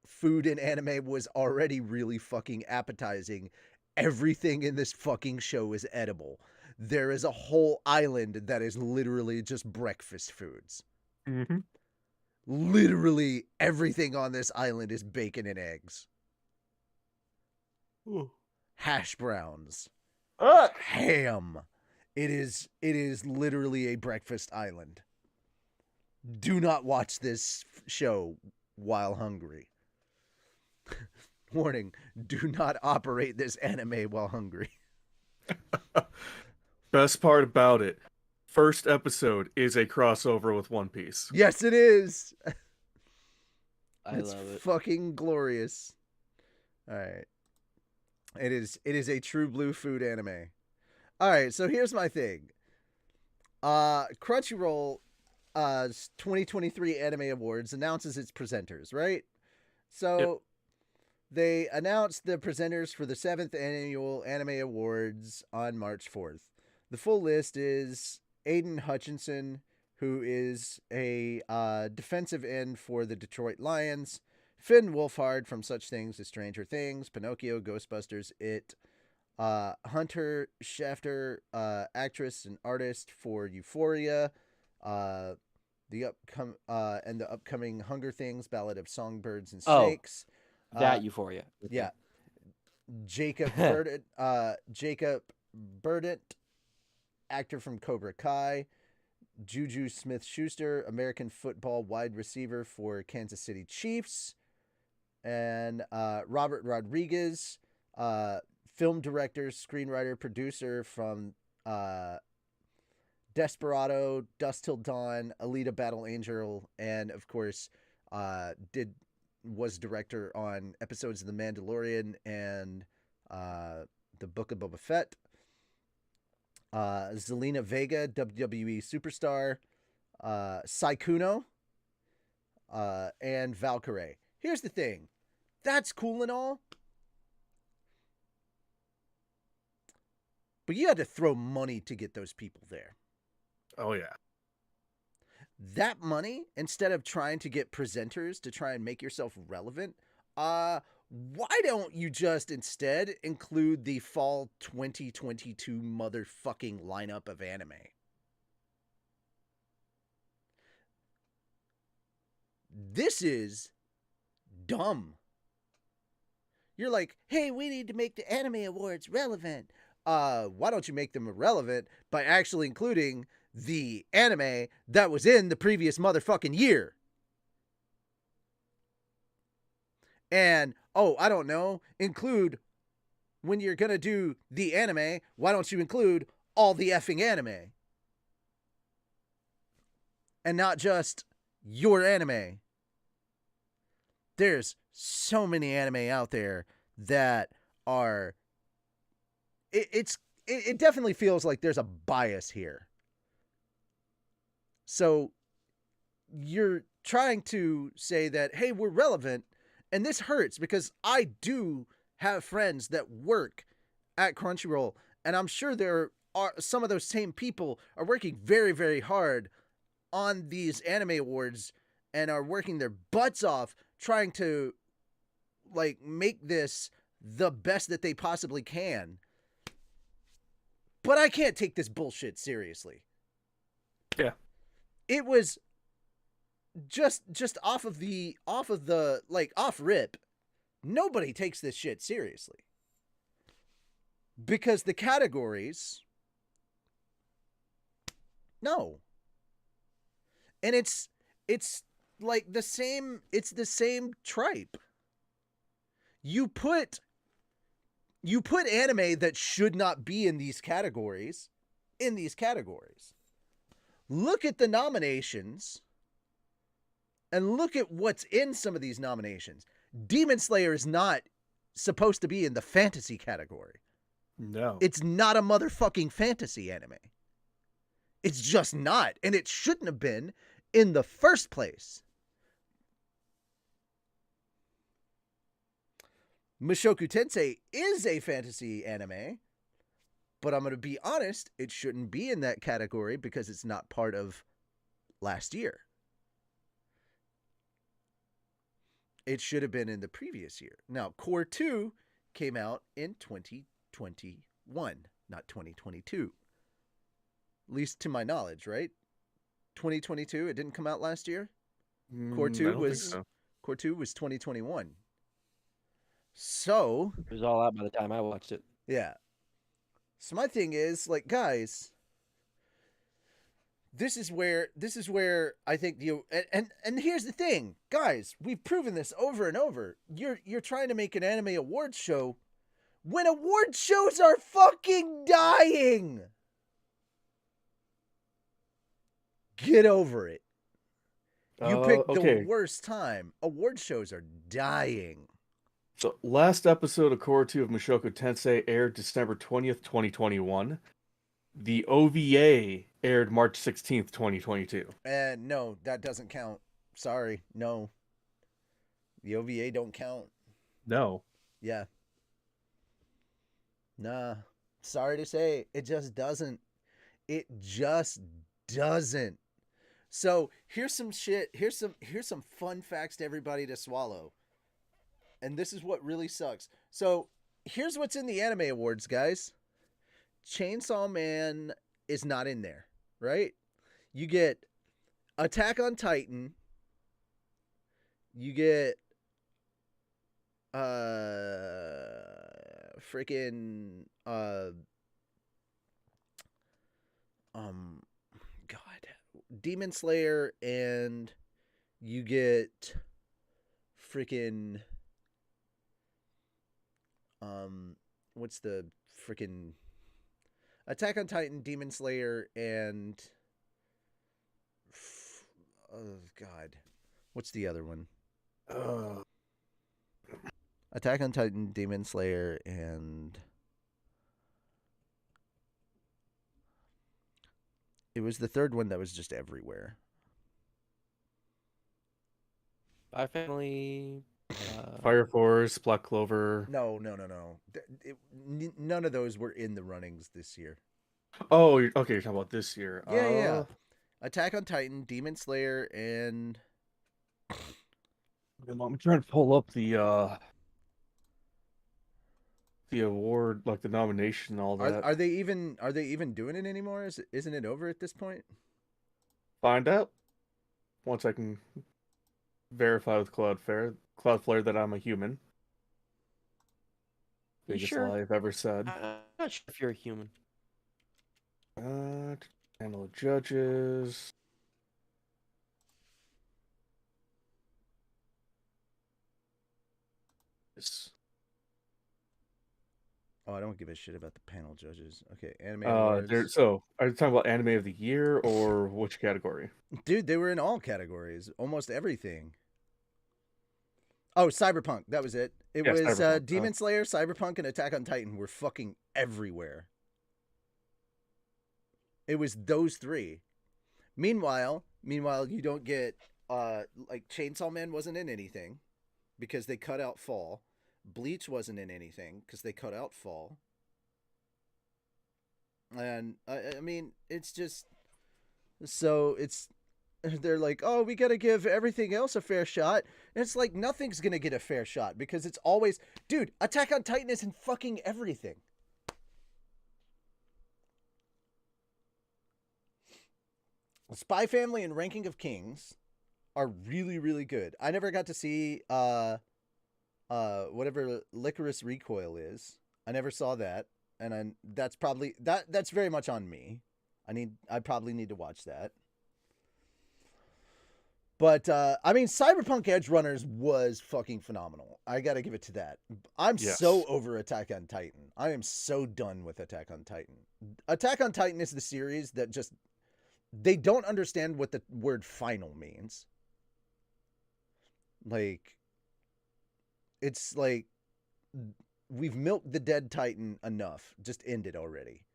food in anime was already really fucking appetizing, everything in this fucking show is edible. there is a whole island that is literally just breakfast foods. Mm-hmm. Literally everything on this island is bacon and eggs. Ooh. Hash browns. Ham. It is literally a breakfast island. Do not watch this show while hungry. Warning, do not operate this anime while hungry. Best part about it, first episode is a crossover with One Piece. Yes, it is. It's love it. Fucking glorious. All right. It is a true blue food anime. All right, so here's my thing. Crunchyroll 2023 Anime Awards announces its presenters, right? So they announced the presenters for the 7th Annual Anime Awards on March 4th. The full list is Aiden Hutchinson, who is a defensive end for the Detroit Lions, Finn Wolfhard from such things as Stranger Things, Pinocchio, Ghostbusters, It, Hunter Schafter, actress and artist for Euphoria, the upcoming Hunger Things, Ballad of Songbirds and Snakes. That Euphoria. Yeah. Jacob Burdett, actor from Cobra Kai. Juju Smith-Schuster, American football wide receiver for Kansas City Chiefs. And Robert Rodriguez, film director, screenwriter, producer from Desperado, Dust Till Dawn, Alita Battle Angel, and of course was director on episodes of The Mandalorian and The Book of Boba Fett. Zelina Vega, WWE superstar, Saikuno, and Valkyrie. Here's the thing. That's cool and all. But you had to throw money to get those people there. Oh, yeah. That money, instead of trying to get presenters to try and make yourself relevant, why don't you just instead include the fall 2022 motherfucking lineup of anime? This is dumb. You're like, hey, we need to make the anime awards relevant. Why don't you make them relevant by actually including the anime that was in the previous motherfucking year? And, I don't know, include, when you're going to do the anime, why don't you include all the effing anime? And not just your anime. There's so many anime out there that are... It definitely feels like there's a bias here. So you're trying to say that, hey, we're relevant. And this hurts because I do have friends that work at Crunchyroll. And I'm sure there are some of those same people are working very, very hard on these anime awards and are working their butts off trying to make this the best that they possibly can. But I can't take this bullshit seriously. Yeah. It was just off rip. Nobody takes this shit seriously. Because the categories, no. And it's like the same tripe. You put anime that should not be in these categories. Look at the nominations and look at what's in some of these nominations. Demon Slayer is not supposed to be in the fantasy category. No. It's not a motherfucking fantasy anime. It's just not. And it shouldn't have been in the first place. Mushoku Tensei is a fantasy anime, but I'm going to be honest, it shouldn't be in that category because it's not part of last year. It should have been in the previous year. Now, Core 2 came out in 2021, not 2022. At least to my knowledge, right? 2022. It didn't come out last year. Core I 2 don't think was so. Core 2 was 2021. So It was all out by the time I watched it. yeah. So my thing is, like, guys, this is where I think and here's the thing, guys, we've proven this over and over. You're trying to make an anime awards show when award shows are fucking dying. Get over it. You picked the worst time. Award shows are dying. So, last episode of Core 2 of Mushoku Tensei aired December 20th, 2021. The OVA aired March 16th, 2022. And no, that doesn't count. Sorry, no. The OVA don't count. No. Yeah. Nah. Sorry to say, it just doesn't. It just doesn't. So here's some shit. Here's some fun facts to everybody to swallow. And this is what really sucks. So here's what's in the anime awards, guys. Chainsaw Man is not in there, right? You get Attack on Titan. You get freaking God, Demon Slayer, and you get freaking what's the freaking Attack on Titan, Demon Slayer, and oh God, what's the other one? Attack on Titan, Demon Slayer, and it was the third one that was just everywhere. Spy Family, Fire Force, Black Clover. No. None of those were in the runnings this year. Oh, okay, you're talking about this year. Yeah. Attack on Titan, Demon Slayer, and I'm trying to pull up the award, like the nomination and all that. Are they even doing it anymore? Isn't it over at this point? Find out once I can verify with Cloudflare that I'm a human. Biggest lie I've ever said. I'm not sure if you're a human. Panel of judges. Oh, I don't give a shit about the panel judges. Okay, anime awards. So, are you talking about anime of the year or which category? Dude, they were in all categories, almost everything. Oh, Cyberpunk, that was it. It was Demon Slayer, Cyberpunk, and Attack on Titan were fucking everywhere. It was those three. Meanwhile, you don't get like Chainsaw Man wasn't in anything because they cut out fall. Bleach wasn't in anything because they cut out fall. And I mean, it's just so they're like, oh, we got to give everything else a fair shot. And it's like nothing's going to get a fair shot because it's always, dude, Attack on Titan is in fucking everything. Spy Family and Ranking of Kings are really, really good. I never got to see whatever Licorice Recoil is. I never saw that, and that's probably that's very much on me. I probably need to watch that. But I mean, Cyberpunk Edge Runners was fucking phenomenal. I got to give it to that. I'm so over Attack on Titan. I am so done with Attack on Titan. Attack on Titan is the series that just they don't understand what the word final means. Like, it's like we've milked the dead Titan enough. Just end it already.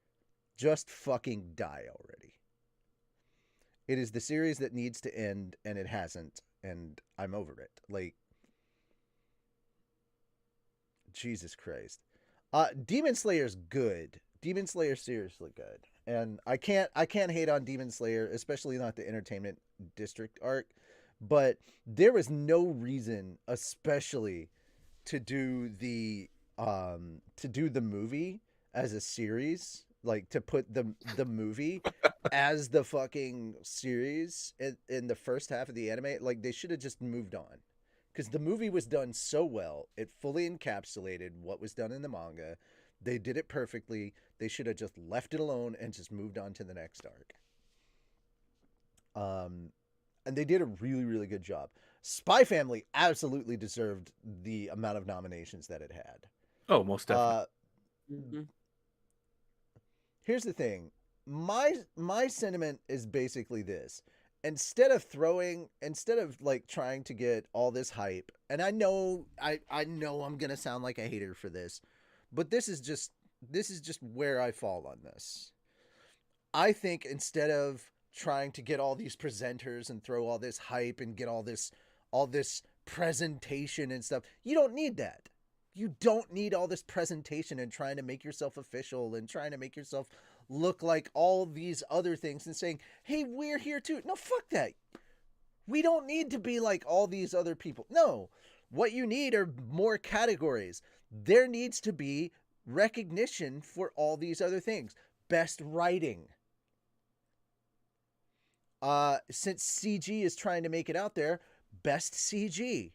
Just fucking die already. It is the series that needs to end, and it hasn't, and I'm over it. Like, Jesus Christ. Demon Slayer's good. Demon Slayer's seriously good. And I can't hate on Demon Slayer, especially not the Entertainment District arc, but there was no reason, especially to do the movie as a series like to put the movie as the fucking series in the first half of the anime. Like they should have just moved on, because the movie was done so well. It fully encapsulated what was done in the manga. They did it perfectly. They should have just left it alone and just moved on to the next arc. And they did a really, really good job. Spy Family absolutely deserved the amount of nominations that it had. Oh, most definitely. Here's the thing. My sentiment is basically this. Instead of like trying to get all this hype, and I know I'm gonna sound like a hater for this, but this is just where I fall on this. I think instead of trying to get all these presenters and throw all this hype and get all this presentation and stuff, you don't need that. You don't need all this presentation and trying to make yourself official and trying to make yourself look like all these other things and saying, hey, we're here too. No, fuck that. We don't need to be like all these other people. No, what you need are more categories. There needs to be recognition for all these other things. Best writing. Since CG is trying to make it out there, best CG.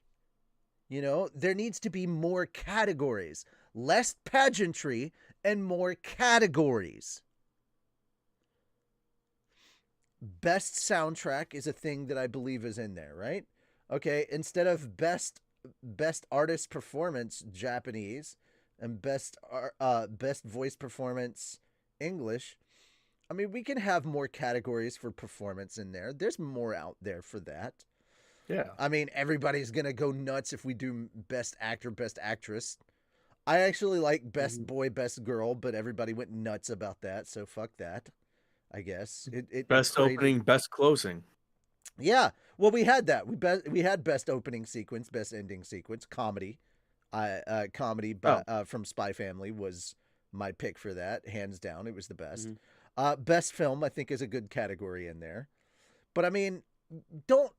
You know, there needs to be more categories, less pageantry and more categories. Best soundtrack is a thing that I believe is in there, right? Okay, instead of best artist performance Japanese and best voice performance English, I mean, we can have more categories for performance in there. There's more out there for that. Yeah. I mean, everybody's going to go nuts if we do best actor, best actress. I actually like best boy, best girl, but everybody went nuts about that. So fuck that, I guess. Best opening, best closing. Yeah. Well, we had that. We had best opening sequence, best ending sequence, comedy. Comedy from Spy Family was my pick for that. Hands down. It was the best. Best film, I think, is a good category in there. But I mean, don't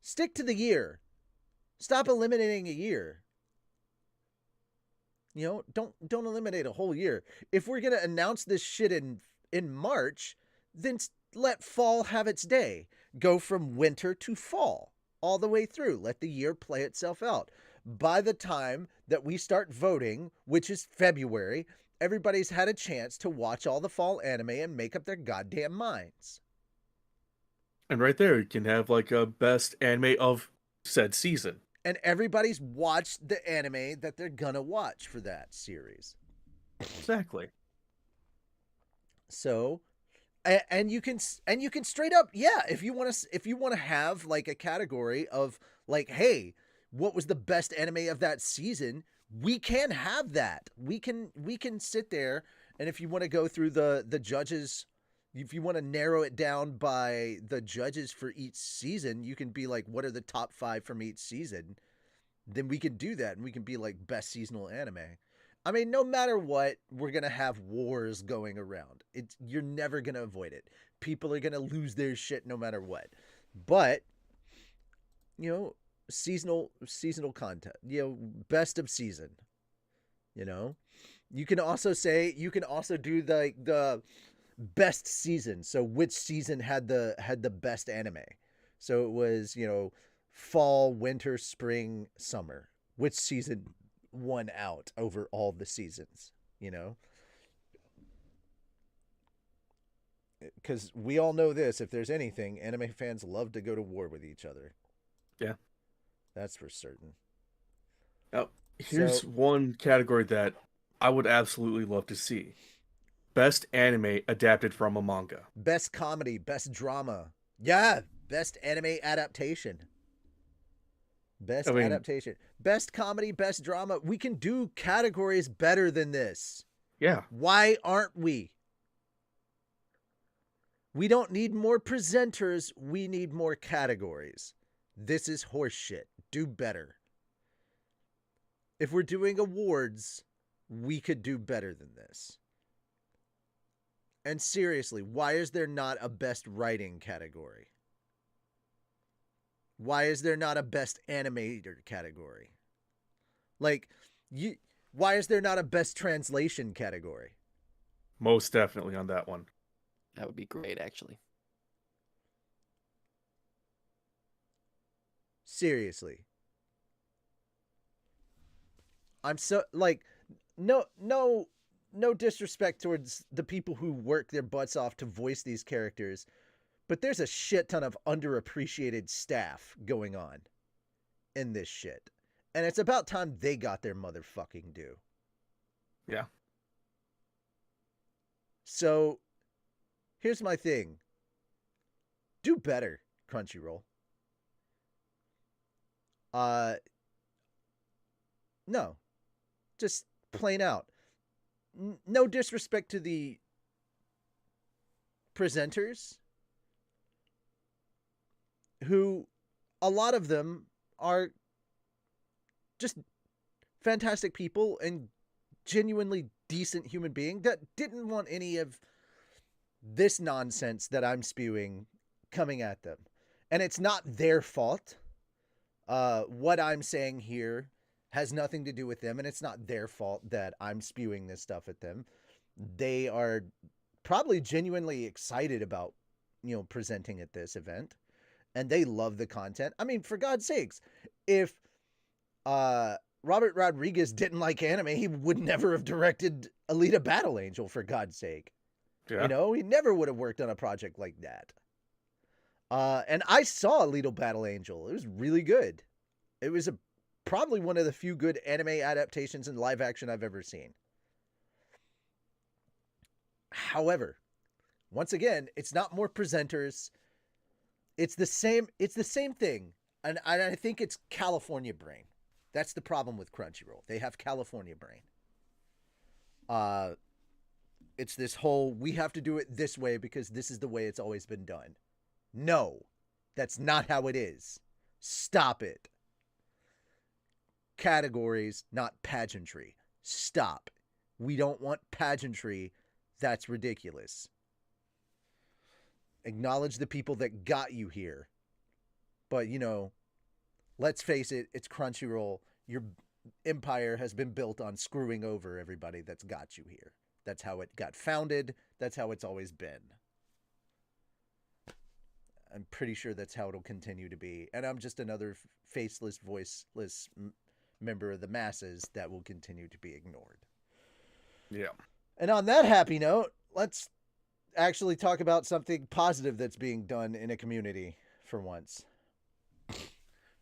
stick to the year. Stop eliminating a year. You know, don't eliminate a whole year. If we're gonna announce this shit in March, then let fall have its day. Go from winter to fall all the way through. Let the year play itself out. By the time that we start voting, which is February, everybody's had a chance to watch all the fall anime and make up their goddamn minds. And right there, you can have like a best anime of said season. And everybody's watched the anime that they're gonna watch for that series. Exactly. So, and you can straight up, yeah, if you want to have like a category of like, hey, what was the best anime of that season? We can have that. We can sit there, and if you want to go through the judges, if you want to narrow it down by the judges for each season, you can be like, what are the top 5 from each season? Then we can do that, and we can be like best seasonal anime. I mean, no matter what, we're going to have wars going around. You're never going to avoid it. People are going to lose their shit no matter what. But, you know, seasonal content, you know, best of season, you know, you can also do the best season. So which season had the best anime? So it was, you know, fall, winter, spring, summer. Which season won out over all the seasons, you know? Because we all know this, if there's anything, anime fans love to go to war with each other. Yeah. That's for certain. Now, here's one category that I would absolutely love to see. Best anime adapted from a manga. Best comedy, best drama. Yeah, best anime adaptation. Adaptation. Best comedy, best drama. We can do categories better than this. Yeah. Why aren't we? We don't need more presenters. We need more categories. This is horseshit. Do better. If we're doing awards, we could do better than this. And seriously, why is there not a best writing category? Why is there not a best animator category? Like, why is there not a best translation category? most definitely on that one. That would be great, actually. Seriously. I'm so like no disrespect towards the people who work their butts off to voice these characters, but there's a shit ton of underappreciated staff going on in this shit. And it's about time they got their motherfucking due. Yeah. So, here's my thing. Do better, Crunchyroll. No. Just plain out. No disrespect to the presenters, who a lot of them are just fantastic people and genuinely decent human being that didn't want any of this nonsense that I'm spewing coming at them. And it's not their fault. What I'm saying here has nothing to do with them, and it's not their fault that I'm spewing this stuff at them. They are probably genuinely excited about, presenting at this event, and they love the content. I mean, for God's sakes, if Robert Rodriguez didn't like anime, he would never have directed Alita Battle Angel, for God's sake. Yeah. He never would have worked on a project like that. And I saw Alita Battle Angel. It was really good. It was probably one of the few good anime adaptations in live action I've ever seen. However, once again, it's not more presenters. It's the same thing. And I think it's California brain. That's the problem with Crunchyroll. They have California brain. It's this whole, we have to do it this way because this is the way it's always been done. No, that's not how it is. Stop it. Categories, not pageantry. Stop. We don't want pageantry. That's ridiculous. Acknowledge the people that got you here. But, let's face it, it's Crunchyroll. Your empire has been built on screwing over everybody that's got you here. That's how it got founded. That's how it's always been. I'm pretty sure that's how it'll continue to be. And I'm just another faceless, voiceless member of the masses that will continue to be ignored. Yeah. And on that happy note, let's actually talk about something positive that's being done in a community for once.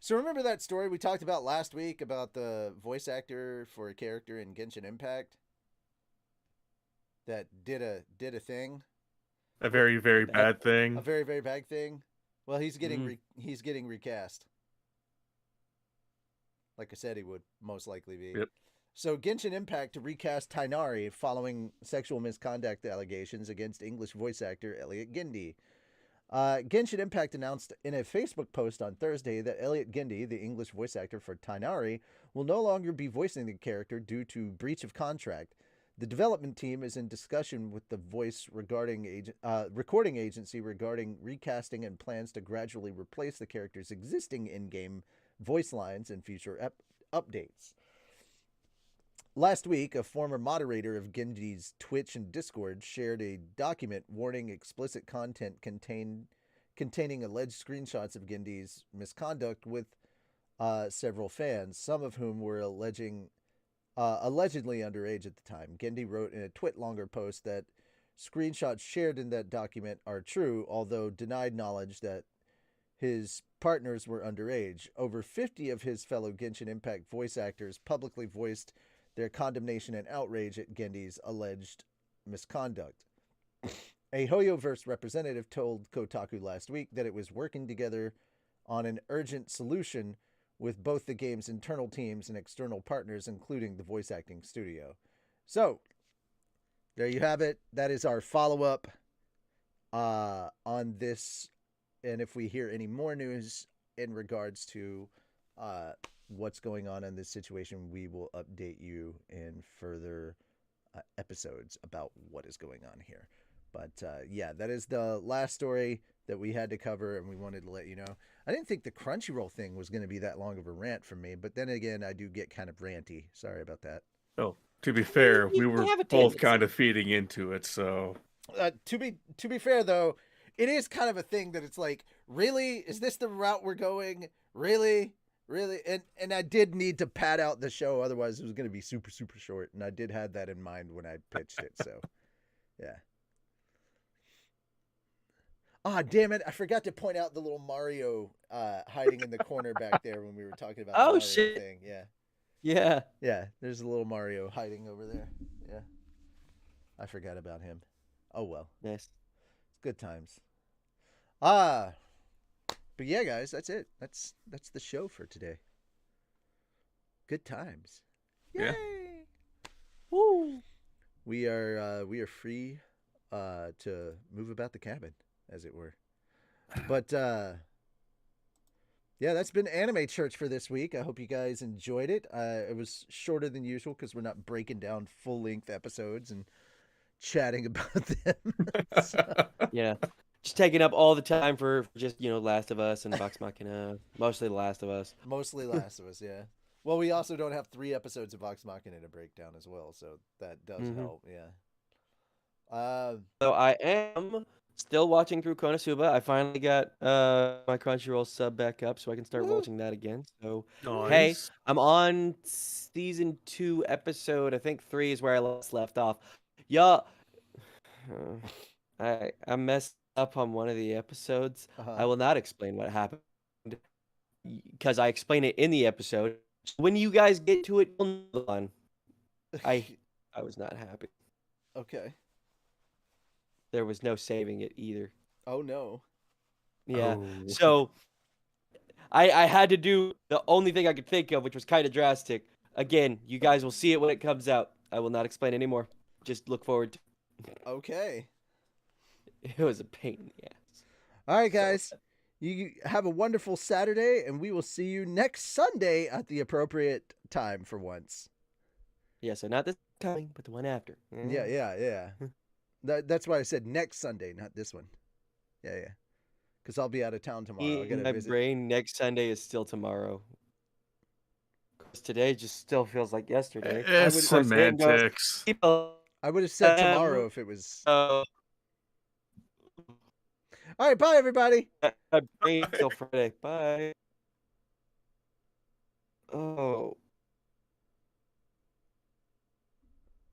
So remember that story we talked about last week about the voice actor for a character in Genshin Impact that did a thing? A very, very bad thing. A very, very bad thing. Well, he's getting he's getting recast. Like I said, he would most likely be. Yep. So Genshin Impact to recast Tainari following sexual misconduct allegations against English voice actor Elliot Gindi. Genshin Impact announced in a Facebook post on Thursday that Elliot Gindi, the English voice actor for Tainari, will no longer be voicing the character due to breach of contract. The development team is in discussion with the voice recording agency regarding recasting and plans to gradually replace the character's existing in-game voice lines in future updates. Last week, a former moderator of Genji's Twitch and Discord shared a document warning explicit content containing alleged screenshots of Genji's misconduct with several fans, some of whom were allegedly underage at the time. Gindi wrote in a TwitLonger post that screenshots shared in that document are true, although denied knowledge that his partners were underage. Over 50 of his fellow Genshin Impact voice actors publicly voiced their condemnation and outrage at Gendi's alleged misconduct. A Hoyoverse representative told Kotaku last week that it was working together on an urgent solution with both the game's internal teams and external partners, including the voice acting studio. So, there you have it. That is our follow-up on this. And if we hear any more news in regards to what's going on in this situation, we will update you in further episodes about what is going on here. But yeah, that is the last story that we had to cover, and we wanted to let you know. I didn't think the Crunchyroll thing was going to be that long of a rant from me, but then again, I do get kind of ranty. Sorry about that. Oh, to be fair, we You were have a both tendency. kind of feeding into it, so. To be fair though, it is kind of a thing that it's like, really, is this the route we're going? Really, and I did need to pad out the show, otherwise it was going to be super short, and I did have that in mind when I pitched it. So, yeah. Ah, damn it! I forgot to point out the little Mario hiding in the corner back there when we were talking about the Mario shit. thing. Yeah. Yeah. There's a little Mario hiding over there. Yeah. I forgot about him. Oh well. Nice. Good times. But yeah, guys, that's it. That's the show for today. Good times. Yay! Yeah. Woo! We are free to move about the cabin, as it were. But yeah, that's been Anime Church for this week. I hope you guys enjoyed it. It was shorter than usual because we're not breaking down full-length episodes and chatting about them. So. Yeah. Just taking up all the time for just, Last of Us and Vox Machina. Mostly The Last of Us. Mostly Last of Us, yeah. Well, we also don't have 3 episodes of Vox Machina to break down as well, so that does help, yeah. So I am still watching through Konosuba. I finally got my Crunchyroll sub back up, so I can start watching that again. So, hey, Nice. I'm on season 2, episode, I think 3 is where I left off. Y'all, I messed up on one of the episodes. I will not explain what happened because I explain it in the episode. When you guys get to it, you'll know. I was not happy. Okay. There was no saving it either. Oh no. Yeah. Oh. So I had to do the only thing I could think of, which was kind of drastic. Again, you guys will see it when it comes out. I will not explain anymore. Just look forward to it. Okay. It was a pain in the ass. All right, guys. You have a wonderful Saturday, and we will see you next Sunday at the appropriate time for once. Yeah, so not this coming, but the one after. Yeah. That's why I said next Sunday, not this one. Yeah. Because I'll be out of town tomorrow. In my brain, next Sunday is still tomorrow. Because today just still feels like yesterday. It's semantics. I would have said tomorrow if it was... All right, bye, everybody. My brain still Friday. Bye. Oh.